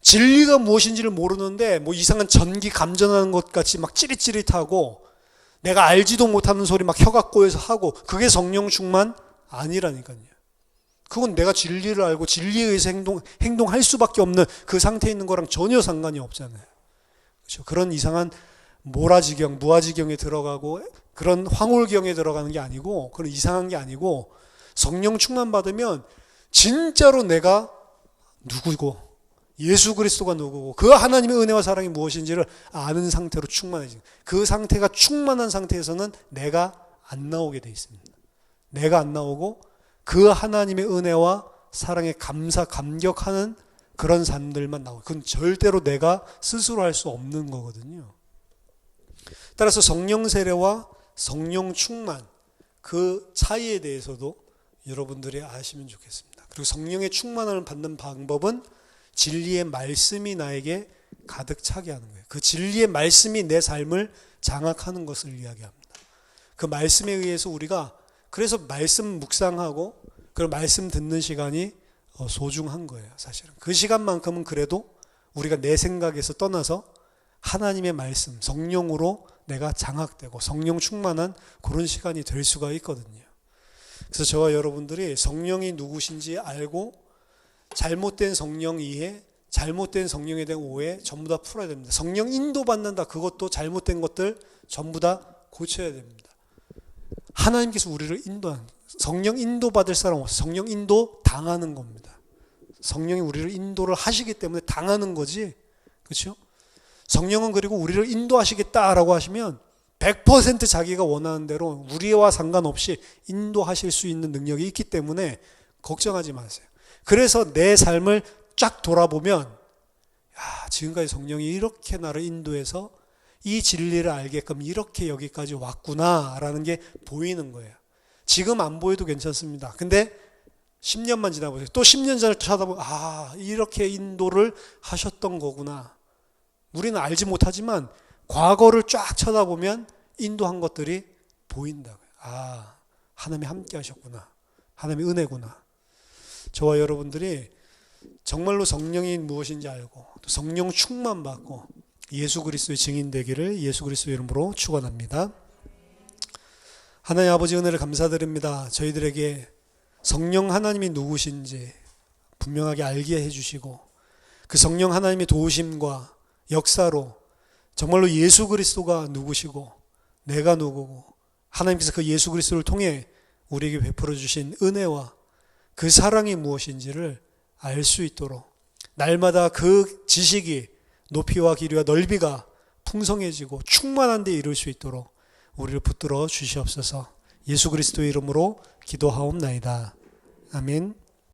진리가 무엇인지를 모르는데 이상한 전기 감전하는 것 같이 막 찌릿찌릿하고 내가 알지도 못하는 소리 막 혀가 꼬여서 하고 그게 성령 충만 아니라니까요. 그건 내가 진리를 알고 진리에 의해서 행동할 수밖에 없는 그 상태에 있는 거랑 전혀 상관이 없잖아요. 그렇죠? 그런 이상한 모라지경, 무아지경에 들어가고 그런 황홀경에 들어가는 게 아니고 그런 이상한 게 아니고 성령 충만 받으면 진짜로 내가 누구고 예수 그리스도가 누구고 그 하나님의 은혜와 사랑이 무엇인지를 아는 상태로 충만해지는 그 상태가 충만한 상태에서는 내가 안 나오게 돼 있습니다. 내가 안 나오고 그 하나님의 은혜와 사랑에 감격하는 그런 삶들만 나오고 그건 절대로 내가 스스로 할 수 없는 거거든요. 따라서 성령 세례와 성령 충만 그 차이에 대해서도 여러분들이 아시면 좋겠습니다. 그리고 성령의 충만을 받는 방법은 진리의 말씀이 나에게 가득 차게 하는 거예요. 그 진리의 말씀이 내 삶을 장악하는 것을 이야기합니다. 그 말씀에 의해서 우리가 그래서 말씀 묵상하고 그 말씀 듣는 시간이 소중한 거예요. 사실은 그 시간만큼은 그래도 우리가 내 생각에서 떠나서 하나님의 말씀, 성령으로 내가 장악되고 성령 충만한 그런 시간이 될 수가 있거든요. 그래서 저와 여러분들이 성령이 누구신지 알고 잘못된 성령 이해, 잘못된 성령에 대한 오해 전부 다 풀어야 됩니다. 성령 인도받는다, 그것도 잘못된 것들 전부 다 고쳐야 됩니다. 하나님께서 우리를 인도하는, 성령 인도받을 사람 없어요. 성령 인도 당하는 겁니다. 성령이 우리를 인도를 하시기 때문에 당하는 거지. 그렇죠? 성령은 그리고 우리를 인도하시겠다라고 하시면 100% 자기가 원하는 대로 우리와 상관없이 인도하실 수 있는 능력이 있기 때문에 걱정하지 마세요. 그래서 내 삶을 쫙 돌아보면 지금까지 성령이 이렇게 나를 인도해서 이 진리를 알게끔 이렇게 여기까지 왔구나라는 게 보이는 거예요. 지금 안 보여도 괜찮습니다. 근데 10년만 지나보세요. 또 10년 전을 쳐다보면 이렇게 인도를 하셨던 거구나. 우리는 알지 못하지만 과거를 쫙 쳐다보면 인도한 것들이 보인다고요. 하나님이 함께 하셨구나. 하나님의 은혜구나. 저와 여러분들이 정말로 성령이 무엇인지 알고 또 성령 충만 받고 예수 그리스도의 증인 되기를 예수 그리스도의 이름으로 축원합니다. 하나님 아버지 은혜를 감사드립니다. 저희들에게 성령 하나님이 누구신지 분명하게 알게 해주시고 그 성령 하나님의 도우심과 역사로 정말로 예수 그리스도가 누구시고 내가 누구고 하나님께서 그 예수 그리스도를 통해 우리에게 베풀어 주신 은혜와 그 사랑이 무엇인지를 알 수 있도록 날마다 그 지식이 높이와 길이와 넓이가 풍성해지고 충만한 데 이룰 수 있도록 우리를 붙들어 주시옵소서. 예수 그리스도의 이름으로 기도하옵나이다. 아멘.